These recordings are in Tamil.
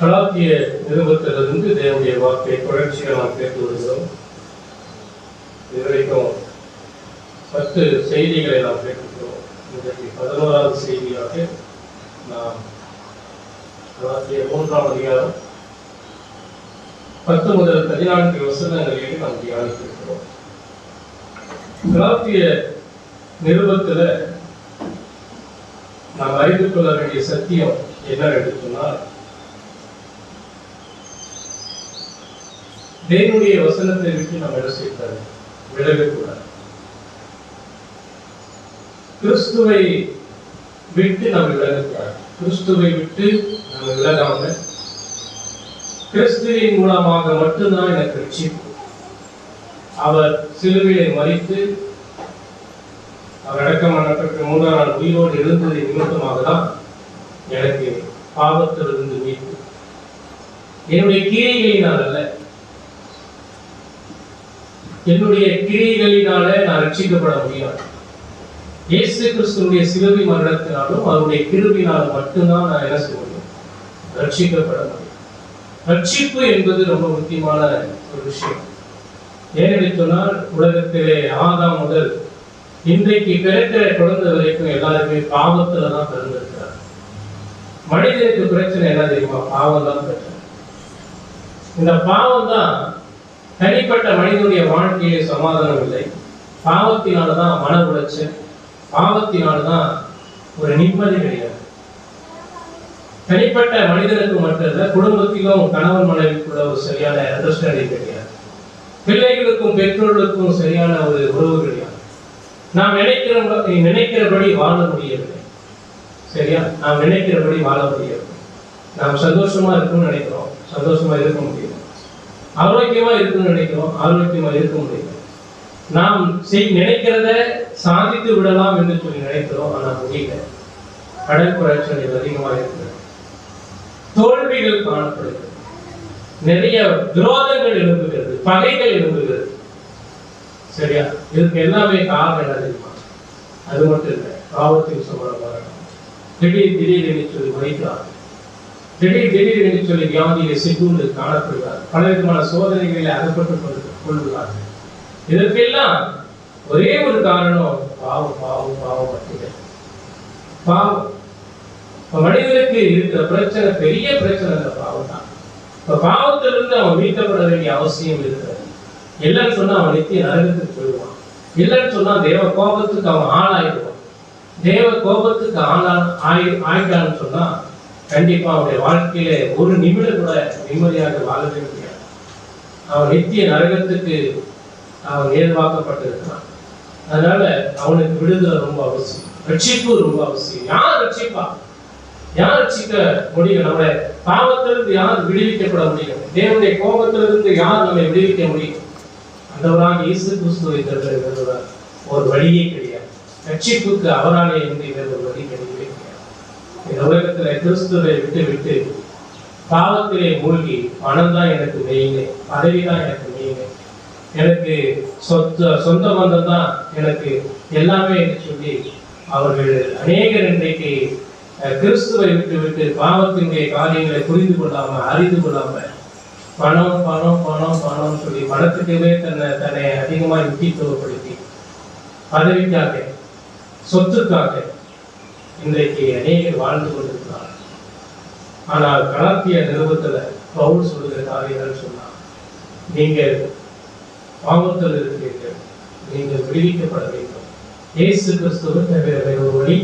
கலாத்திய நிருபத்திலிருந்து தேவனுடைய வார்த்தை தொடர்ச்சியாக நாம் கேட்டு வருகிறோம். இதுவரைக்கும் 10 செய்திகளை நாம் கேட்டிருக்கிறோம். இன்றைக்கு 11வது செய்தியாக நாம் கலாத்திய 3ஆம் அதிகாரம் 10 முதல் 14 வசனங்களில் நாம் தியானித்திருக்கிறோம். கலாத்திய நிருபத்தில் நாம் அறிந்து கொள்ள வேண்டிய சத்தியம் என்னவென்று சொன்னால், தேவனுடைய வசனத்தை விட்டு நாம் என்ன செய்தார் விலகக்கூடாது. கிறிஸ்துவை விட்டு நாம் விலகக்கூடாது. கிறிஸ்துவை விட்டு நாம் விலகாம கிறிஸ்துவின் மூலமாக மட்டும்தான் எனக்கு ரட்சிப்பு. அவர் சிலுவையை மரித்து அவர் அடக்கம் பண்ணப்பட்ட 3ஆம் நாள் உயிரோடு எழுந்ததை நிமித்தமாக தான் எனக்கு பாவத்திலிருந்து மீட்பு. என்னுடைய கிரியைகளினால் அல்ல, என்னுடைய கிரியைகளினால நான் ரட்சிக்கப்பட முடியாது. இயேசு கிறிஸ்துவினுடைய சிலுவை மரணத்தினாலும் அவருடைய கிருபையினாலும் மட்டும்தான் நான் என்ன செய்ய முடியும், ரட்சிக்கப்பட முடியும். ரட்சிப்பு என்பது ரொம்ப முக்கியமான ஒரு விஷயம். ஏனென்று சொன்னால், உலகத்திலே ஆதாம் முதல் இன்றைக்கு பிறக்கிற குழந்தை வரைக்கும் எல்லாருமே பாவத்துல தான் பிறந்திருக்கிறார். மனிதனுக்கு பிரச்சனை என்ன தெரியுமா? பாவம் தான் பிரச்சனை. இந்த பாவம் தான் தனிப்பட்ட மனிதனுடைய வாழ்க்கையிலே சமாதானம் இல்லை. பாவத்தினால்தான் மன உளைச்சல், பாவத்தினால்தான் ஒரு நிம்மதி கிடையாது. தனிப்பட்ட மனிதனுக்கு மட்டுமல்ல, குடும்பத்திலும் கணவன் மனைவிக்குள்ள ஒரு சரியான அண்டர்ஸ்டாண்டிங் கிடையாது. பிள்ளைகளுக்கும் பெற்றோர்களுக்கும் சரியான ஒரு உறவு கிடையாது. நாம் நினைக்கிறபடி வாழ முடியவில்லை. சரியா? நாம் நினைக்கிறபடி வாழ முடியவில்லை. நாம் சந்தோஷமா இருக்கும்னு நினைக்கிறோம், சந்தோஷமா இருக்க முடியும். ஆரோக்கியமா இருக்குன்னு நினைக்கிறோம், ஆரோக்கியமா இருக்க முடியும். நாம் நினைக்கிறத சாதித்து விடலாம் என்று சொல்லி நினைக்கிறோம், ஆனா முடியல. கடன் பிரச்சனைகள் அதிகமாக இருக்கிறது, தோல்விகள் காணப்படுகிறது, நிறைய விரோதங்கள் எழும்புகிறது, பகைகள் எழும்புகிறது. சரியா? இதுக்கு எல்லாமே காரணம் என்ன தெரியுமா? அது மட்டும் இல்லை, பாவத்தின் சம்பளமாக திடீர் சொல்லி மறிக்கிறார், திடீர் சொல்லி வியாதியிலே சிக்குண்டு காணப்படுகிறார், பலவிதமான சோதனைகளில் அகப்பட்டுக் கொள்கிறார்கள். இதற்கெல்லாம் ஒரே ஒரு காரணம், பாவம் பாவம் பாவம் மட்டுமே. பாவம். மனிதனுக்கு இருக்கிற பிரச்சனை பெரிய பிரச்சனை இந்த பாவம் தான். இப்ப பாவத்திலிருந்து அவன் மீட்கப்பட வேண்டிய அவசியம் இருக்கிறது. இல்லைன்னு சொன்னா அவன் நித்திய நரகத்துக்கு போயிடுவான். இல்லைன்னு சொன்னா தேவ கோபத்துக்கு அவன் ஆளாயிடுவான். தேவ கோபத்துக்கு ஆயிட்டான்னு சொன்னா கண்டிப்பா அவனுடைய வாழ்க்கையில ஒரு நிமிடம் கூட நிம்மதியாக வாழவே முடியாது. அவன் நித்திய நரகத்துக்கு அவன் ஏதுவாக்கப்பட்டிருக்கிறான். அதனால அவனுக்கு விடுதலை ரொம்ப அவசியம், ரட்சிப்பு ரொம்ப அவசியம். யார் ரட்சிப்பா? யார் ரட்சிக்க முடியும்? நம்ம பாவத்திலிருந்து யார் விடுவிக்கப்பட முடியும்? தேவனுடைய கோபத்திலிருந்து யார் நம்மை விடுவிக்க முடியும்? அந்தவராக இயேசு கிறிஸ்துவை தவிர ஒரு வழியே கிடையாது. ரட்சிப்புக்கு அவராலே வேறு ஒரு வழி கிடையவே கிடையாது. இந்த உலகத்துல கிறிஸ்துவை விட்டு விட்டு பாவத்திலே மூழ்கி, பணம் தான் எனக்கு மெயினே, பதவி தான் எனக்கு மெயினே, எனக்கு சொந்த பந்தம் தான் எனக்கு எல்லாமே என்று சொல்லி அவர்கள் அநேகர் இன்றைக்கு கிறிஸ்துவை விட்டு விட்டு பாவத்தினுடைய காரியங்களை புரிந்து கொள்ளாம, அறிந்து கொள்ளாம, பணம் பணம் பணம் பணம் சொல்லி பணத்துக்கவே தன்னை அதிகமாக முக்கியத்துவப்படுத்தி பதவிக்காக, சொத்துக்காக இன்றைக்கு அநேகர் வாழ்ந்து கொண்டிருக்கிறார். ஆனால் கலாத்திய நிருபத்துல பவுல் சொல்லுகிற காரியங்கள் சொன்னார், நீங்கள் பாவத்தில் இருக்கிறீர்கள், நீங்கள் விடுவிக்கப்பட வேண்டும். இயேசு கிறிஸ்துவை தவிர வேறு ஒரு வழி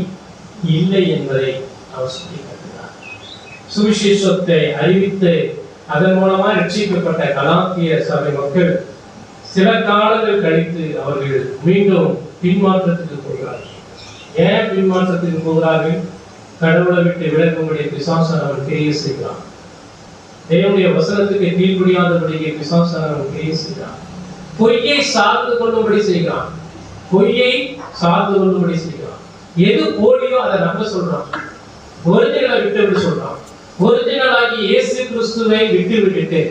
இல்லை என்பதை அவர் சொல்லி காட்டுகிறார். சுவிசேஷத்தை அறிவித்து அதன் மூலமா ரட்சிக்கப்பட்ட கலாத்திய சபை மக்கள் சில காலங்கள் கழித்து அவர்கள் மீண்டும் பின்மாற்றத்துக்கு போகிறார்கள். ஏன் பின்மாற்றத்துக்கு போகிறார்கள்? கடவுளை விட்டு விலகும்படி பிசாசன் அவன் கிரியை செய்கிறான். தேவனுடைய வசனத்துக்கு கீழ்ப்படியாதபடியே பிசாசன் அவன் கிரியை செய்கிறான். பொய்யை சார்ந்து கொள்ளும்படி செய்கிறான். பொய்யை சார்ந்து கொள்ளும்படி செய்கிறான். எது போலியோ அதை நம்ப சொல்றான். ஒரிஜினலை விட்டு சொல்றான். ஒரிஜினலாகி இயேசு கிறிஸ்துவை விட்டுவிட்டு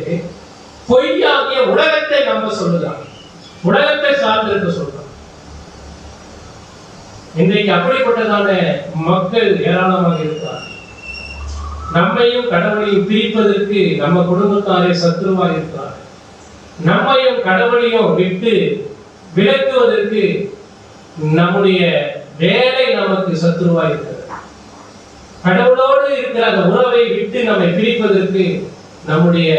பொய்யாகிய உலகத்தை நம்ப சொல்லுகிறான். உலகத்தை சார்ந்திருக்க சொல்றான். இன்றைக்கு அப்படிப்பட்டதான மக்கள் ஏராளமாக இருக்கிறார். நம்மையும் கடவுளையும் பிரிப்பதற்கு நம்ம குடும்பத்தாரே சத்துருவா இருக்கிறார். நம்மையும் கடவுளையும் விட்டு விலக்குவதற்கு நம்முடைய வேலை நமக்கு சத்துருவா இருக்கிறது. கடவுளோடு இருக்கிற அந்த உறவை விட்டு நம்மை பிரிப்பதற்கு நம்முடைய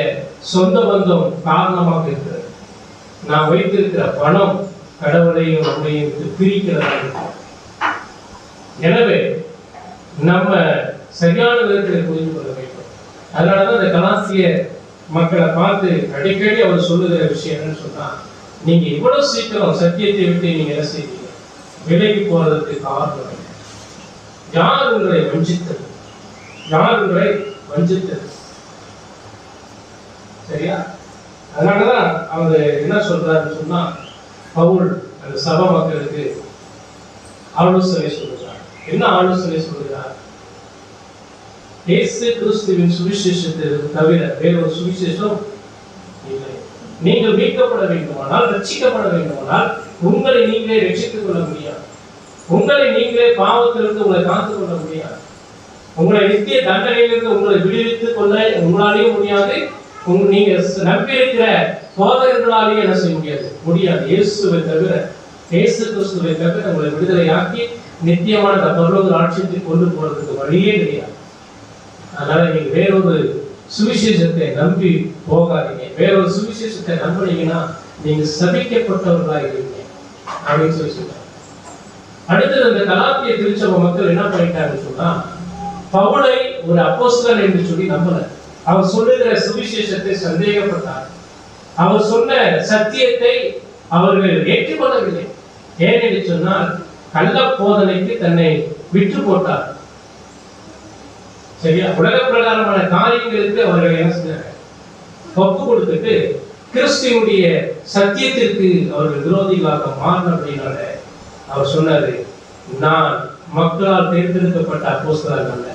சொந்த பந்தம் காரணமாக இருக்கிறது. நாம் வைத்திருக்கிற பணம் கடவுளையும் நம்மையும் விட்டு பிரிக்கிறதா இருக்கிறது. எனவே நம்ம சரியான விதத்தில் புரிந்து கொள்ள வேண்டும். அதனாலதான் இந்த கலாசிய மக்களை பார்த்து அடிக்கடி அவர் சொல்லுகிற விஷயம் என்னன்னு சொன்னா, நீங்க இவ்வளவு சீக்கிரம் சத்தியத்தை விட்டு நீங்க என்ன செய்வீங்க, விலகி போறதுக்கு காரணம் யார் உங்களை வஞ்சித்தது? யார் உங்களை வஞ்சித்தது? சரியா? அதனாலதான் அவர் என்ன சொல்றாருன்னு சொன்னா, பவுல் அந்த சபை மக்களுக்கு ஆலோசனை சொல்லுகிறார். என்ன ஆலோசனை சொல்லுகிறார்? இயேசு கிறிஸ்துவின் சுவிசேஷத்தை தவிர வேறொரு சுவிசேஷம் இல்லை. நீங்கள் மீட்கப்பட வேண்டுமானால், ரட்சிக்கப்பட வேண்டுமானால் உங்களை நீங்களே ரட்சித்துக் கொள்ள முடியாது. உங்களை நீங்களே பாவத்திலிருந்து உங்களை காத்துக் கொள்ள முடியாது. உங்களை நித்திய தண்டனையிலிருந்து உங்களை விடுவித்துக் கொள்ள உங்களாலேயும் முடியாது. நீங்க நம்பியிருக்கிற போதகர்களாலேயும் என்ன செய்ய முடியாது. இயேசுவை தவிர, இயேசு கிறிஸ்துவை தவிர உங்களை விடுதலையாக்கி நித்தியமான பரலோக ராஜ்யத்தை கொண்டு போறதுக்கு வழியே கிடையாது. அதனால நீங்க வேறொரு சுவிசேஷத்தை நம்பி போகாதீங்க. வேறொரு சுவிசேஷத்தை நம்பினீங்கன்னா நீங்க சபிக்கப்பட்டவர்களா இருக்கீங்க அப்படின்னு சொல்லி சொல்றாங்க. அடுத்தது அந்த கலாத்திய திருச்சபை மக்கள் என்ன பண்ணிட்டாங்கன்னு சொன்னா, பவுலை ஒரு அப்போஸ்தலன் என்று சொல்லி நம்பல. அவர் சொல்லுகிற சுவிசேஷத்தை சந்தேகப்பட்டார். அவர் சொன்ன சத்தியத்தை அவர்கள் ஏற்றுக்கொள்ளவில்லை. ஏனென்று சொன்னால் கள்ள போதனைக்கு தன்னை விட்டு போட்டார். சரியா? உலக பிரகாரமான காரியங்களுக்கு அவர்கள் என்ன செஞ்சாங்க, ஒப்பு கொடுத்துட்டு கிறிஸ்துவனுடைய சத்தியத்திற்கு அவர்கள் விரோதிகளாக மாறின அப்படின்னால அவர் சொன்னாரு, நான் மக்களால் தேர்ந்தெடுக்கப்பட்ட அப்போஸ்தலன் அல்ல,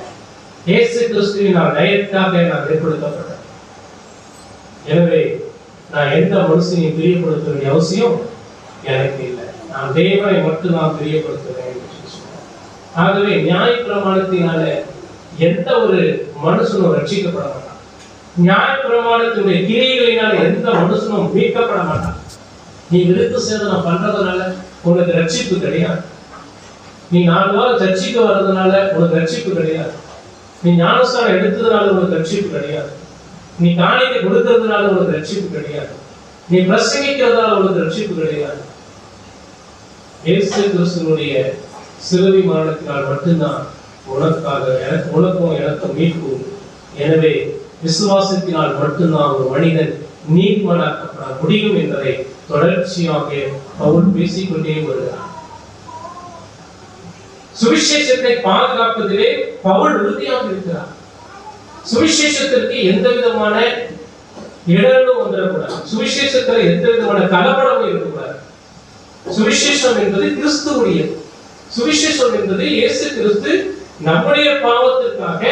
இயேசு கிறிஸ்துவினால் நயத்துக்காக நான் ஏற்படுத்தப்பட்டேன். எனவே நான் எந்த மனுஷனையும் பிரியப்படுத்த வேண்டிய அவசியம் எனக்கு இல்லை. நான் தேவனை மட்டும் நான் பிரியப்படுத்துவேன் என்று சொன்னார். ஆகவே நியாய பிரமாணத்தினால எந்த ஒரு மனுஷனும் ரட்சிக்கப்பட மாட்டான். நியாய பிரமாணத்தினுடைய கிரியைகளினால எந்த மனுஷனும் மீட்கப்பட மாட்டான். நீ விருத்து சேதனம் பண்றதுனால உனக்கு ரட்சிப்பு கிடையாது. நீ 4 வாரம் சர்ச்சைக்கு வர்றதுனால உனக்கு ரட்சிப்பு கிடையாது. நீ ஞானஸ்தானம் எடுத்ததுனால உனக்கு ரட்சிப்பு கிடையாது. நீ காணிக்கை கொடுக்கறதுனால உனக்கு ரட்சிப்பு கிடையாது. நீ பிரசங்கிக்கிறதுனால உனக்கு ரட்சிப்பு கிடையாது. இயேசு கிறிஸ்துவினுடைய சிலுவை மரணத்தினால் மட்டும்தான் உனக்காக உனக்கும் எனக்கும் மீட்பு. எனவே விசுவாசத்தினால் மட்டும்தான் ஒரு மனிதன் நீதிமானாக்கப்பட முடியும் என்பதை தொடர்ச்சியாக பவுல் பேசிக்கொண்டே வருகிறார். சுவிசேஷத்தை பாதுகாப்பதிலே பவுல் உறுதியாக இருக்கிறார். சுவிசேஷத்திற்கு எந்த விதமான இடரும் வந்துடக்கூடாது. சுவிசேஷத்தில் எந்த விதமான கலப்படமும் இருக்கக்கூடாது. சுவிசேஷம் என்பது கிறிஸ்துவுடையது. சுவிசேஷம் என்பது இயேசு கிறிஸ்து நம்முடைய பாவத்திற்காக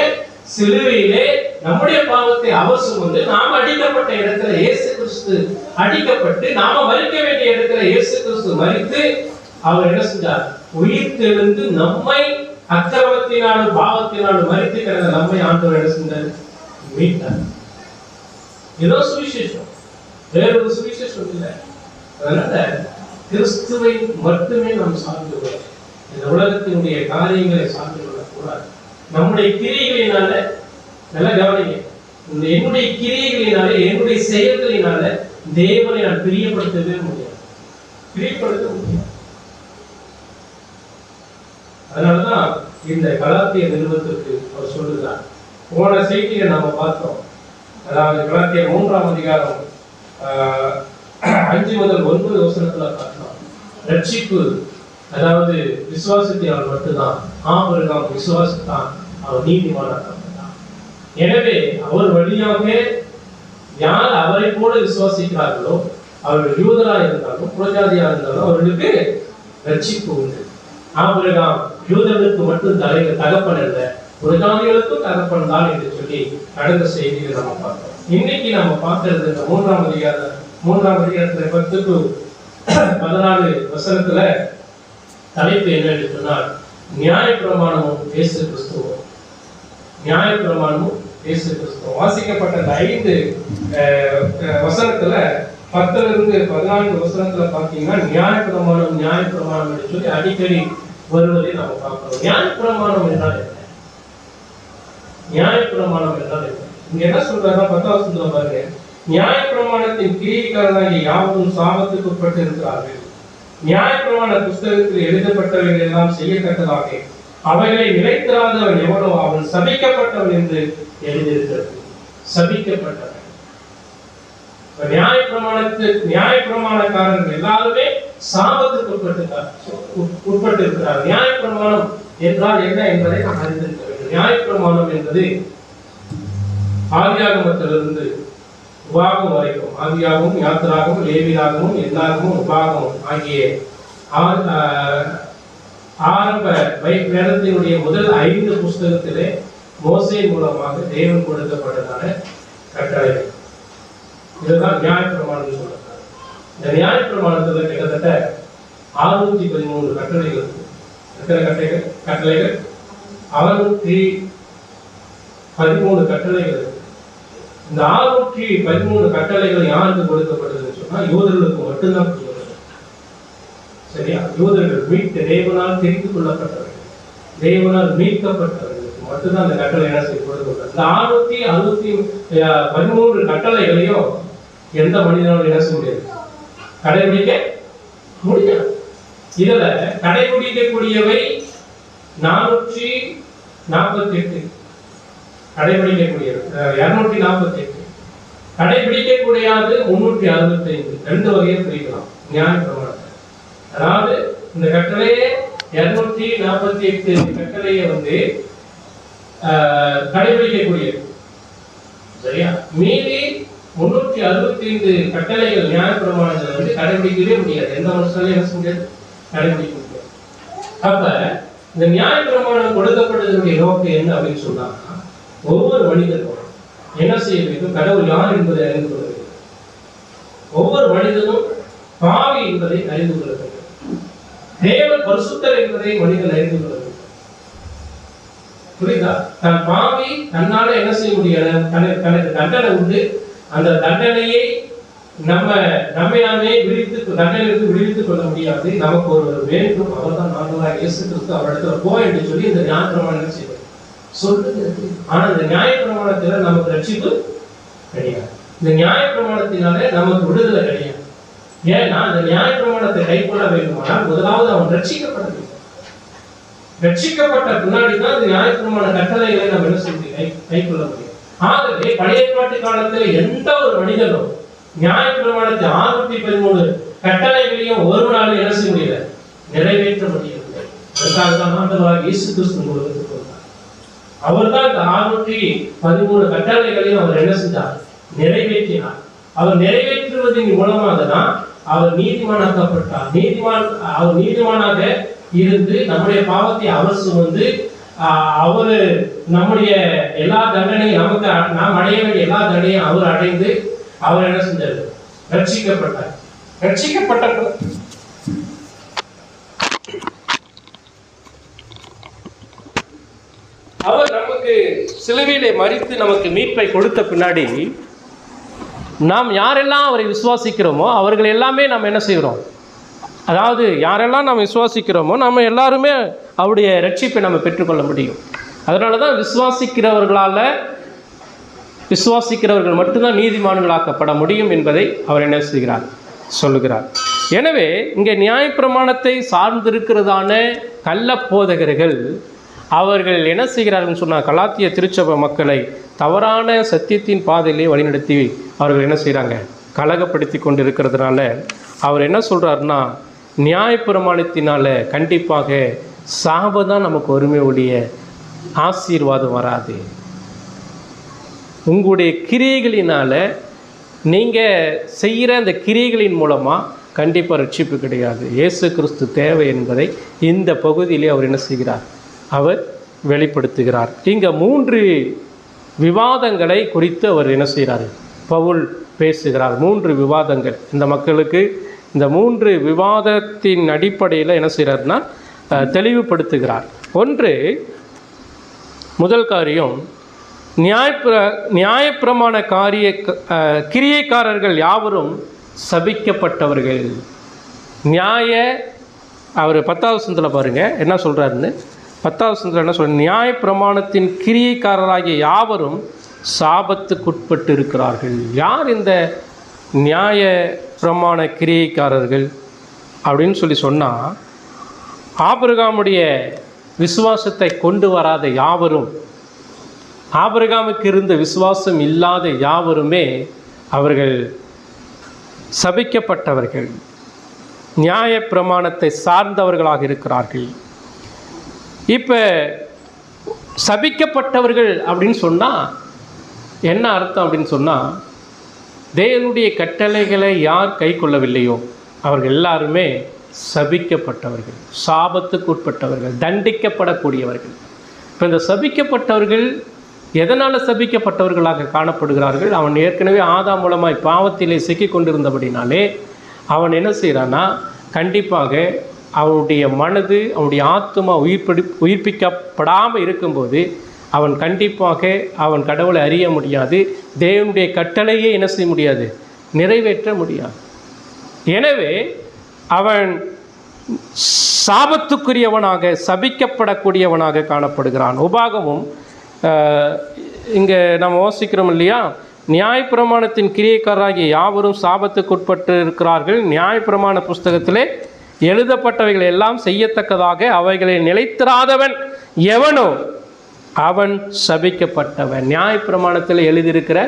சிலுவையிலே நம்முடைய பாவத்தை அவர் சுமந்து, நாம அடிக்கப்பட்ட இடத்துல இயேசு கிறிஸ்து அடிக்கப்பட்டு, நாம மரிக்க வேண்டிய இடத்துல இயேசு கிறிஸ்து மரித்து, அவர் என்ன செஞ்சார், உயிர் தெழுந்து நம்மை அக்கிரமத்தினாலும் பாவத்தினாலும் மரித்து கிடந்த நம்மை ஆண்டவர் என்ன செஞ்சார், மீட்டார். ஏதோ சுவிசேஷம், வேறொரு சுவிசேஷம் இல்லை. அதனால கிறிஸ்துவை மட்டுமே நாம் சார்ந்து, இந்த உலகத்தினுடைய காரியங்களை சார்ந்து கொள்ளக்கூடாது. நம்முடைய கிரியைகளினால, நல்லா கவனிங்க, என்னுடைய கிரியைகளினால, என்னுடைய செயல்களினால தேவனை நான் பிரியப்படுத்தவே முடியாது, பிரியப்படுத்த முடியாது. அதனாலதான் இந்த கலாத்திய நிறுவனத்திற்கு அவர் சொல்லுகிறார். போன செய்தியை நாம பார்த்தோம். அதாவது கலாத்திய 3ஆம் அதிகாரம் 5 முதல் 9 வசனத்துல பார்த்தோம். ரட்சிப்பு அதாவது விசுவாசத்தினால் மட்டும்தான். ஆபிரகாம் விசுவாசத்தான் அவர் நீதிமானாக்கப்பட்டார். எனவே அவர் வழியாக யார் அவரை போல விசுவாசிக்கிறார்களோ, அவர்கள் யூதரா இருந்தாலும் புறஜாதியா இருந்தாலும் அவர்களுக்கு ரட்சிப்பு உண்டு. ஆபிரகாம் யூதர்களுக்கு மட்டும் தகப்பன் அல்ல, புறஜாதிகளுக்கும் தகப்பன் தான் என்று சொல்லி கடந்த செய்தியை நம்ம பார்த்தோம். இன்னைக்கு நம்ம பார்க்கிறது இந்த 3ஆம் அதிகாரத்துல 10 to 14 வசனத்துல தலைப்பு என்னன்னு சொன்னால், நியாய பிரமாணமும் இயேசு கிறிஸ்துவும். நியாயப்பிரமாணமும் இயேசு கிறிஸ்துவும். வாசிக்கப்பட்ட அந்த 5 வசனத்துல 10-14 வசனத்துல பார்த்தீங்கன்னா நியாயப்பிரமாணம் நியாயப்பிரமாணம் என்று சொல்லி அடிக்கடி வருவதை நம்ம பார்க்கிறோம். நியாயப்பிரமாணம் என்றால் என்ன? நியாயப்பிரமாணம் என்றால் என்ன? இங்க என்ன சொல்றாங்க? 10வது வசனத்துல பாருங்க, நியாயப்பிரமாணத்தின் கிரியைக்காரனாகிய யாவரும் சாபத்துக்கு உட்பட்டு இருக்கிறார்கள். நியாயப்பிரமாண புஸ்தகத்தில் எழுதப்பட்டவைகள் எல்லாம் செய்யத்தக்கதாக அவைகளை நிலைத்திராதவன் எவனோ அவன் சபிக்கப்பட்டவன் என்று எழுதியிருக்கிறது. சபிக்கப்பட்டவன். நியாயப்பிரமாணக்காரர்கள் எல்லாருமே சாபத்துக்கு உட்பட்டு இருக்கிறார். நியாயப்பிரமாணம் என்றால் என்ன என்பதை நாம் அறிந்திருக்க வேண்டும். நியாயப்பிரமாணம் என்பது ஆதியாகமத்திலிருந்து உபாகம் வரைக்கும், ஆதியாகவும் யாத்திராகவும் லேவியராகவும் எல்லாரும் உபாகமும் ஆகிய ஆரம்ப வேதத்தினுடைய முதல் 5 புஸ்தகத்திலே மோசே மூலமாக தேவன் கொடுக்கப்பட்டதான கட்டளைகள். இதுதான் நியாயப்பிரமாணம் சொல்றாங்க. இந்த நியாயப்பிரமாணத்துல கிட்டத்தட்ட 613 கட்டளைகள் இருக்கு. எத்தனை கட்டளைகள்? 613 கட்டளைகள் இருக்கு. இந்த 613 கட்டளைகள் யாருக்கு கொடுக்கப்படுதுன்னு சொன்னா யூதர்களுக்கு மட்டும்தான் கொடுக்கப்படுது. சரியா? யூதர்கள் தேவனால் தெரிந்து கொள்ளப்பட்டவர்கள், தேவனால் மீட்கப்பட்டவர்களுக்கு மட்டும்தான் அந்த கட்டளை என்ன செய்ய கொடுக்கப்பட்டது. இந்த 613 கட்டளைகளையும் எந்த மனிதனாலும் என்ன செய்ய முடியாது, கடைபிடிக்க முடியாது. இதுல கடைபிடிக்கக்கூடியவை 448, கடைபிடிக்கக்கூடியது 248, கடைபிடிக்கக்கூடியது 365. 2 வகையை பிரிக்கலாம் நியாயப்பிரமாணத்தை. அதாவது இந்த கட்டளையே 248 கட்டளையை கடைபிடிக்கக்கூடியது. சரியா? மீறி 365 கட்டளைகள் நியாயப்பிரமாணங்களை கடைபிடிக்கவே முடியாது. எந்த மனுஷனாலும் என்ன முடியாது, கடைபிடிக்க முடியாது. அப்ப இந்த நியாயப்பிரமாணம் கொடுக்கப்படுவதனுடைய நோக்கம் என்ன அப்படின்னு சொன்னாங்கன்னா, ஒவ்வொரு மனிதனும் என்ன செய்ய வேண்டும், கடவுள் யார் என்பதை அறிந்து கொள்ள வேண்டும். ஒவ்வொரு மனிதனும் பாவி என்பதை அறிந்து கொள்ள வேண்டும். தேவன் பரிசுத்தர் என்பதை மனிதன் அறிந்து கொள்ள வேண்டும். புரியுதா? தன் பாவி தன்னால என்ன செய்ய முடியாது, தனக்கு தண்டனை உண்டு. அந்த தண்டனையை நம்மை தண்டனையிலிருந்து விடுவித்துக் கொள்ள முடியாது. நமக்கு ஒருவர் வேண்டும், அவர் தான் ஆண்டவராகிய இயேசு கிறிஸ்து. அவரிடத்துல போ என்று சொல்லி இந்த நியாயப்பிரமாணம் செய்வது சொல்லுகிறது. ஆனா இந்த நியாயப்பிரமாணத்தில நமக்கு ரட்சிப்பு கிடையாது. இந்த நியாயப்பிரமாணத்தினாலே நமக்கு விடுதலை கிடையாது. ஏன்னா இந்த நியாயப்பிரமாணத்தை கைக்கொள்ள வேண்டுமானால் முதலாவது அவன் ரட்சிக்கப்பட வேண்டும். ரட்சிக்கப்பட்ட பின்னாடிதான் இந்த நியாயப்பிரமாண கட்டளைகளை நாம் என்ன செய்ய கைக்கொள்ள முடியும். ஆகவே பழைய ஏற்பாட்டு காலத்தில் எந்த ஒரு மனிதனும் நியாயப்பிரமாணத்தை 613 கட்டளைகளையும் ஒரு நாள் என்ன செய்ய முடியல, நிறைவேற்ற முடியவில்லை. அதற்காக தான் ஆண்டவராகிய இயேசு கிறிஸ்து கொடுத்தார். அவர் தான் இந்த 613 கட்டளைகளையும் அவர் என்ன செய்தார், நிறைவேற்றினார். அவர் நிறைவேற்றுவதன் மூலமாக தான் அவர் நீதிமானாக்கப்பட்டார். அவர் நீதிமானாக இருந்து நம்முடைய பாவத்தை அவர் சுமந்து அவரு நம்முடைய எல்லா தண்டனையும் நமக்கு நாம் அடைய வேண்டிய எல்லா தண்டனையும் அவர் அடைந்து அவர் என்ன செஞ்சார், ரட்சிக்கப்பட்டார். ரட்சிக்கப்பட்ட அவர் நமக்கு சிலுவையிலே மரித்து நமக்கு மீட்பை கொடுத்த பின்னாடி நாம் யாரெல்லாம் அவரை விசுவாசிக்கிறோமோ அவர்கள் எல்லாமே நாம் என்ன செய்கிறோம், அதாவது யாரெல்லாம் நாம் விசுவாசிக்கிறோமோ நம்ம எல்லாருமே அவருடைய ரட்சிப்பை நம்ம பெற்றுக்கொள்ள முடியும். அதனால தான் விசுவாசிக்கிறவர்கள் மட்டும்தான் நீதிமான்களாக்கப்பட முடியும் என்பதை அவர் என்ன செய்கிறார், சொல்லுகிறார். எனவே இங்கே நியாயப்பிரமாணத்தை சார்ந்திருக்கிறதான கள்ள போதகர்கள் அவர்கள் என்ன செய்கிறார்கள் சொன்னால், கலாத்திய திருச்சபை மக்களை தவறான சத்தியத்தின் பாதையிலே வழிநடத்தி அவர்கள் என்ன செய்கிறாங்க, கலகப்படுத்தி கொண்டு இருக்கிறதுனால அவர் என்ன சொல்கிறாருன்னா, நியாயப்பிரமாணத்தினால கண்டிப்பாக சாபம் நமக்கு ஒருமை உடைய ஆசீர்வாதம் வராது. உங்களுடைய கிரியைகளினால் நீங்கள் செய்கிற அந்த கிரியைகளின் மூலமாக கண்டிப்பாக ரட்சிப்பு கிடையாது. இயேசு கிறிஸ்து தேவை என்பதை இந்த பகுதியிலே அவர் என்ன செய்கிறார், அவர் வெளிப்படுத்துகிறார். இங்கே 3 விவாதங்களை குறித்து அவர் என்ன செய்கிறார், பவுல் பேசுகிறார். 3 விவாதங்கள் இந்த மக்களுக்கு இந்த 3 விவாதத்தின் அடிப்படையில் என்ன செய்கிறார்னா தெளிவுபடுத்துகிறார். ஒன்று, முதல் காரியம், நியாயப்பிரமாண கிரியைக்காரர்கள் யாவரும் சபிக்கப்பட்டவர்கள். அவர் 10வது வசனத்தில் பாருங்கள் என்ன சொல்கிறாருன்னு. 10வது வசனத்தில் என்ன சொல்ற, நியாயப்பிரமாணத்தின் கிரியைக்காரராகிய யாவரும் சாபத்துக்குட்பட்டு இருக்கிறார்கள். யார் இந்த நியாய பிரமாண கிரியைக்காரர்கள் அப்படின்னு சொன்னால், ஆபிரகாமுடைய விசுவாசத்தை கொண்டு வராத யாவரும், ஆபிரகாமுக்கு இருந்த விசுவாசம் இல்லாத யாவருமே அவர்கள் சபிக்கப்பட்டவர்கள், நியாய பிரமாணத்தை சார்ந்தவர்களாக இருக்கிறார்கள். இப்போ சபிக்கப்பட்டவர்கள் அப்படின்னு சொன்னால் என்ன அர்த்தம் அப்படின்னு சொன்னால், தேவனுடைய கட்டளைகளை யார் கை கொள்ளவில்லையோ அவர்கள் எல்லாருமே சபிக்கப்பட்டவர்கள், சாபத்துக்கு உட்பட்டவர்கள், தண்டிக்கப்படக்கூடியவர்கள். இப்போ இந்த சபிக்கப்பட்டவர்கள் எதனால் சபிக்கப்பட்டவர்களாக காணப்படுகிறார்கள்? அவன் ஏற்கனவே ஆதாம் மூலமாய் பாவத்திலே சிக்கி கொண்டிருந்தபடினாலே அவன் என்ன செய்கிறான்னா, கண்டிப்பாக அவனுடைய மனது, அவனுடைய ஆத்மா உயிர்ப்பிக்கப்படாமல் இருக்கும்போது அவன் கண்டிப்பாக அவன் கடவுளை அறிய முடியாது, தேவனுடைய கட்டளையே என்ன செய்ய முடியாது, நிறைவேற்ற முடியாது. எனவே அவன் சாபத்துக்குரியவனாக, சபிக்கப்படக்கூடியவனாக காணப்படுகிறான். உபாகமும் இங்கே நம்ம வாசிக்கிறோம் இல்லையா, நியாயப்பிரமாணத்தின் கிரியைக்காரராகிய யாவரும் சாபத்துக்குட்பட்டு இருக்கிறார்கள். நியாயப்பிரமாண புஸ்தகத்திலே எழுதப்பட்டவைகள் எல்லாம் செய்யத்தக்கதாக அவைகளை நிலைத்திராதவன் எவனோ அவன் சபிக்கப்பட்டவன். நியாயப்பிரமாணத்தில் எழுதியிருக்கிற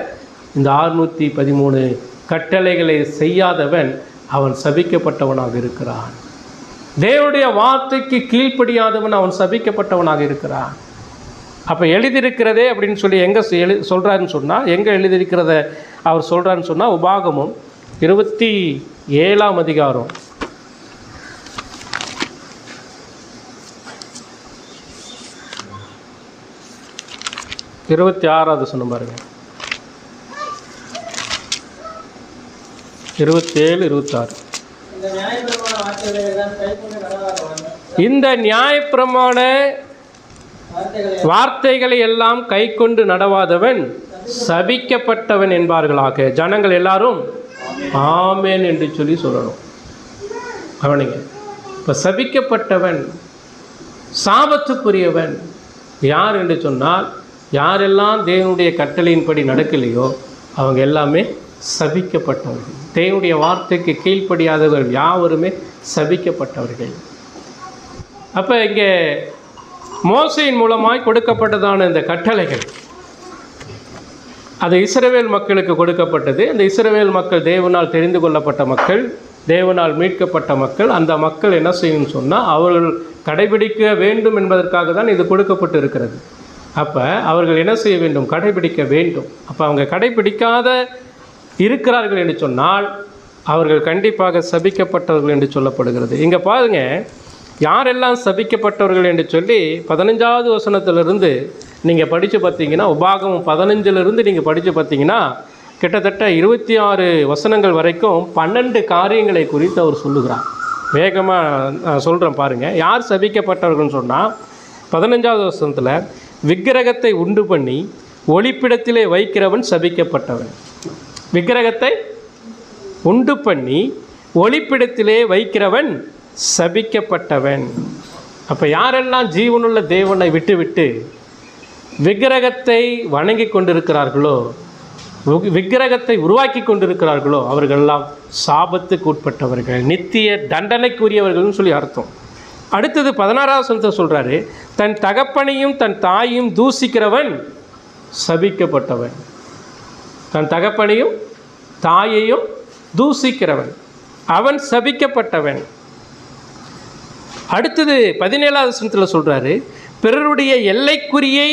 இந்த 613 கட்டளைகளை செய்யாதவன் அவன் சபிக்கப்பட்டவனாக இருக்கிறான். தேவனுடைய வார்த்தைக்கு கீழ்ப்படியாதவன் அவன் சபிக்கப்பட்டவனாக இருக்கிறான். அப்போ எழுதியிருக்கிறதே அப்படின்னு சொல்லி எங்கே சொல்கிறாருன்னு சொன்னால், எங்கே எழுதியிருக்கிறத அவர் சொல்கிறாருன்னு சொன்னால், உபாகமும் 27ஆம் அதிகாரம் 26வது சொன்ன பாருங்க, 27, 26. இந்த நியாயப்பிரமாண வார்த்தைகளை எல்லாம் கை கொண்டு நடவாதவன் சபிக்கப்பட்டவன் என்பார்களாக. ஜனங்கள் எல்லாரும் ஆமேன் என்று சொல்லணும். கவனிங்க, இப்போ சபிக்கப்பட்டவன், சாபத்துக்குரியவன் யார் என்று சொன்னால், யாரெல்லாம் தேவனுடைய கட்டளையின்படி நடக்கலையோ அவங்க எல்லாமே சபிக்கப்பட்டவர்கள். தேவனுடைய வார்த்தைக்கு கீழ்ப்படியாதவர்கள் யாவருமே சபிக்கப்பட்டவர்கள். அப்போ இங்கே மோசையின் மூலமாய் கொடுக்கப்பட்டதான இந்த கட்டளைகள், அது இஸ்ரவேல் மக்களுக்கு கொடுக்கப்பட்டது. அந்த இஸ்ரவேல் மக்கள் தேவனால் தெரிந்து கொள்ளப்பட்ட மக்கள், தேவனால் மீட்கப்பட்ட மக்கள். அந்த மக்கள் என்ன செய்யணும்னு சொன்னால், அவர்கள் கடைபிடிக்க வேண்டும் என்பதற்காக தான் இது கொடுக்கப்பட்டு இருக்கிறது. அப்போ அவர்கள் என்ன செய்ய வேண்டும், கடைபிடிக்க வேண்டும். அப்போ அவங்க கடைபிடிக்காத இருக்கிறார்கள் என்று சொன்னால் அவர்கள் கண்டிப்பாக சபிக்கப்பட்டவர்கள் என்று சொல்லப்படுகிறது. இங்கே பாருங்க, யாரெல்லாம் சபிக்கப்பட்டவர்கள் என்று சொல்லி 15வது வசனத்திலிருந்து நீங்கள் படித்து பார்த்தீங்கன்னா, உபாகமம் 15லிருந்து நீங்கள் படித்து பார்த்தீங்கன்னா கிட்டத்தட்ட 26 வசனங்கள் வரைக்கும் 12 காரியங்களை குறித்து அவர் சொல்லுகிறார். வேகமாக சொல்கிறேன் பாருங்கள். யார் சபிக்கப்பட்டவர்கள்னு சொன்னால், 15வது வசனத்தில், விக்கிரகத்தை உண்டு பண்ணி ஒளிப்பிடத்திலே வைக்கிறவன் சபிக்கப்பட்டவன். விக்கிரகத்தை உண்டு பண்ணி ஒளிப்பிடத்திலே வைக்கிறவன் சபிக்கப்பட்டவன். அப்போ யாரெல்லாம் ஜீவனுள்ள தேவனை விட்டுவிட்டு விக்கிரகத்தை வணங்கி கொண்டிருக்கிறார்களோ, விக்கிரகத்தை உருவாக்கி கொண்டிருக்கிறார்களோ அவர்களெல்லாம் சாபத்துக்கு உட்பட்டவர்கள், நித்திய தண்டனைக்குரியவர்கள்னு சொல்லி அர்த்தம். அடுத்தது 16வது வசனத்தை சொல்கிறாரு, தன் தகப்பனையும் தன் தாயையும் தூசிக்கிறவன் சபிக்கப்பட்டவன். தன் தகப்பனையும் தாயையும் தூசிக்கிறவன் அவன் சபிக்கப்பட்டவன். அடுத்தது 17வது வசனத்தில் சொல்கிறாரு, பிறருடைய எல்லைக்குறியை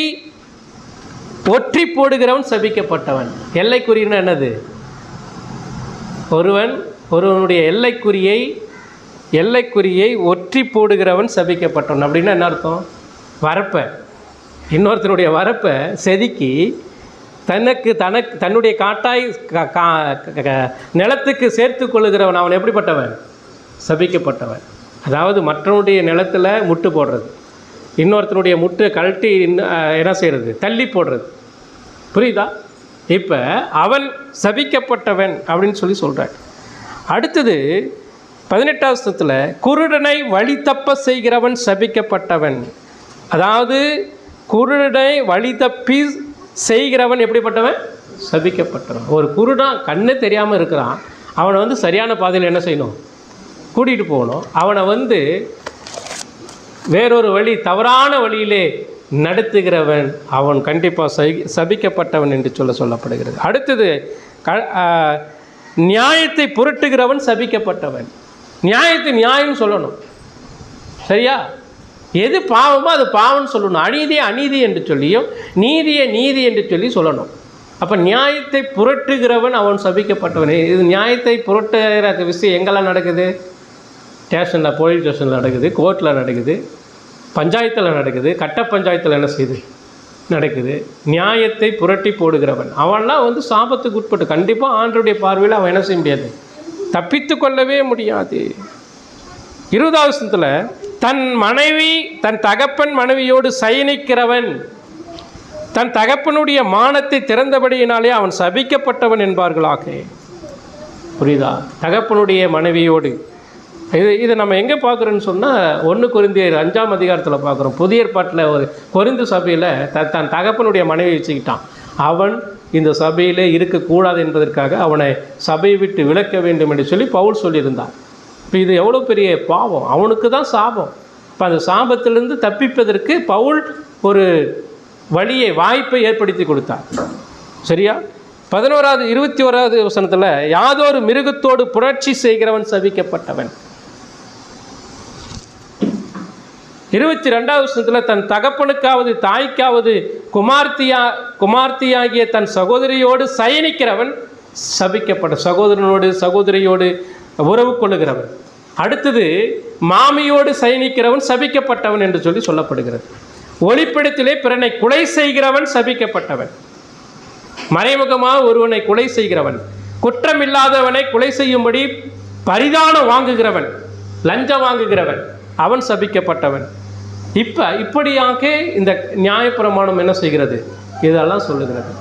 ஒற்றி போடுகிறவன் சபிக்கப்பட்டவன். எல்லைக்குறின்னா என்னது? ஒருவனுடைய எல்லைக்குறியை ஒற்றி போடுகிறவன் சபிக்கப்பட்டவன். அப்படின்னா என்ன அர்த்தம்? வரப்பை, இன்னொருத்தனுடைய வரப்பை செதுக்கி தன்னுடைய காட்டாய் நிலத்துக்கு சேர்த்து கொள்ளுகிறவன் அவன் எப்படிப்பட்டவன்? சபிக்கப்பட்டவன். அதாவது மற்றவனுடைய நிலத்தில் முட்டு போடுறது, இன்னொருத்தனுடைய முட்டை கழட்டி என்ன செய்கிறது, தள்ளி போடுறது. புரியுதா? இப்போ அவன் சபிக்கப்பட்டவன் அப்படின்னு சொல்லி சொல்கிறார். அடுத்தது 18வது வசனத்தில் குருடனை வழி தப்ப செய்கிறவன் சபிக்கப்பட்டவன். அதாவது குருடனை வழி தப்பி செய்கிறவன் எப்படிப்பட்டவன்? சபிக்கப்பட்டவன். ஒரு குருடன் கண்ணு தெரியாமல் இருக்கிறான், அவனை சரியான பாதையில் என்ன செய்யணும்? கூட்டிகிட்டு போகணும். அவனை வேறொரு வழி, தவறான வழியிலே நடத்துகிறவன் அவன் கண்டிப்பாக சபிக்கப்பட்டவன் என்று சொல்லப்படுகிறது. அடுத்தது நியாயத்தை புரட்டுகிறவன் சபிக்கப்பட்டவன். நியாயத்தை நியாயம் சொல்லணும், சரியா? எது பாவமோ அது பாவம்னு சொல்லணும். அநீதியை அநீதி என்று சொல்லியும் நீதியை நீதி என்று சொல்லணும். அப்போ நியாயத்தை புரட்டுகிறவன் அவன் சபிக்கப்பட்டவன். இது நியாயத்தை புரட்டுகிற விஷயம் எங்கெல்லாம் நடக்குது? ஸ்டேஷனில், போலீஸ் ஸ்டேஷனில் நடக்குது, கோர்ட்டில் நடக்குது, பஞ்சாயத்தில் நடக்குது, கட்ட பஞ்சாயத்தில் என்ன செய்யுது நடக்குது. நியாயத்தை புரட்டி போடுகிறவன் அவன்லாம் சாபத்துக்கு உட்பட்டு கண்டிப்பாக ஆண்டவருடைய பார்வையில் அவன் என்ன செய்ய முடியாது, தப்பித்து கொள்ளவே முடியாது. 20வது வசனத்தில் தன் தகப்பன் மனைவியோடு சயனிக்கிறவன் தன் தகப்பனுடைய மானத்தை திறந்தபடியினாலே அவன் சபிக்கப்பட்டவன் என்பார்களாக. புரியுதா? தகப்பனுடைய மனைவியோடு. இதை நம்ம எங்கே பார்க்குறோன்னு சொன்னால் 1 கொரிந்தியர் 5ஆம் அதிகாரத்தில் பார்க்குறோம். புதிய ஏற்பாட்டில் ஒரு கொரிந்து சபையில் தன் தகப்பனுடைய மனைவி வச்சுக்கிட்டான். அவன் இந்த சபையிலே இருக்கக்கூடாது என்பதற்காக அவனை சபையை விட்டு விலக்க வேண்டும் என்று சொல்லி பவுல் சொல்லியிருந்தான். இப்போ இது எவ்வளோ பெரிய பாவம், அவனுக்கு தான் சாபம். இப்போ அந்த சாபத்திலிருந்து தப்பிப்பதற்கு பவுல் ஒரு வழியை, வாய்ப்பை ஏற்படுத்தி கொடுத்தார். சரியா? 21வது வசனத்தில் யாதொரு மிருகத்தோடு புரட்சி செய்கிறவன் சபிக்கப்பட்டவன். 22வது வசனத்தில் தன் தகப்பனுக்காவது தாய்க்காவது குமார்த்தியாகிய தன் சகோதரியோடு சயனிக்கிறவன் சபிக்கப்பட்ட. சகோதரனோடு சகோதரியோடு உறவு கொள்ளுகிறவன். அடுத்தது மாமியோடு சயனிக்கிறவன் சபிக்கப்பட்டவன் என்று சொல்லப்படுகிறது. ஒளிப்படத்திலே பிறனை கொலை செய்கிறவன் சபிக்கப்பட்டவன். மறைமுகமாக ஒருவனை கொலை செய்கிறவன், குற்றமில்லாதவனை கொலை செய்யும்படி பரிதானம் வாங்குகிறவன், லஞ்சம் வாங்குகிறவன், அவன் சபிக்கப்பட்டவன். இப்படியாக இந்த நியாயப்பிரமாணம் என்ன செய்கிறது, இதெல்லாம் சொல்லுகிறது.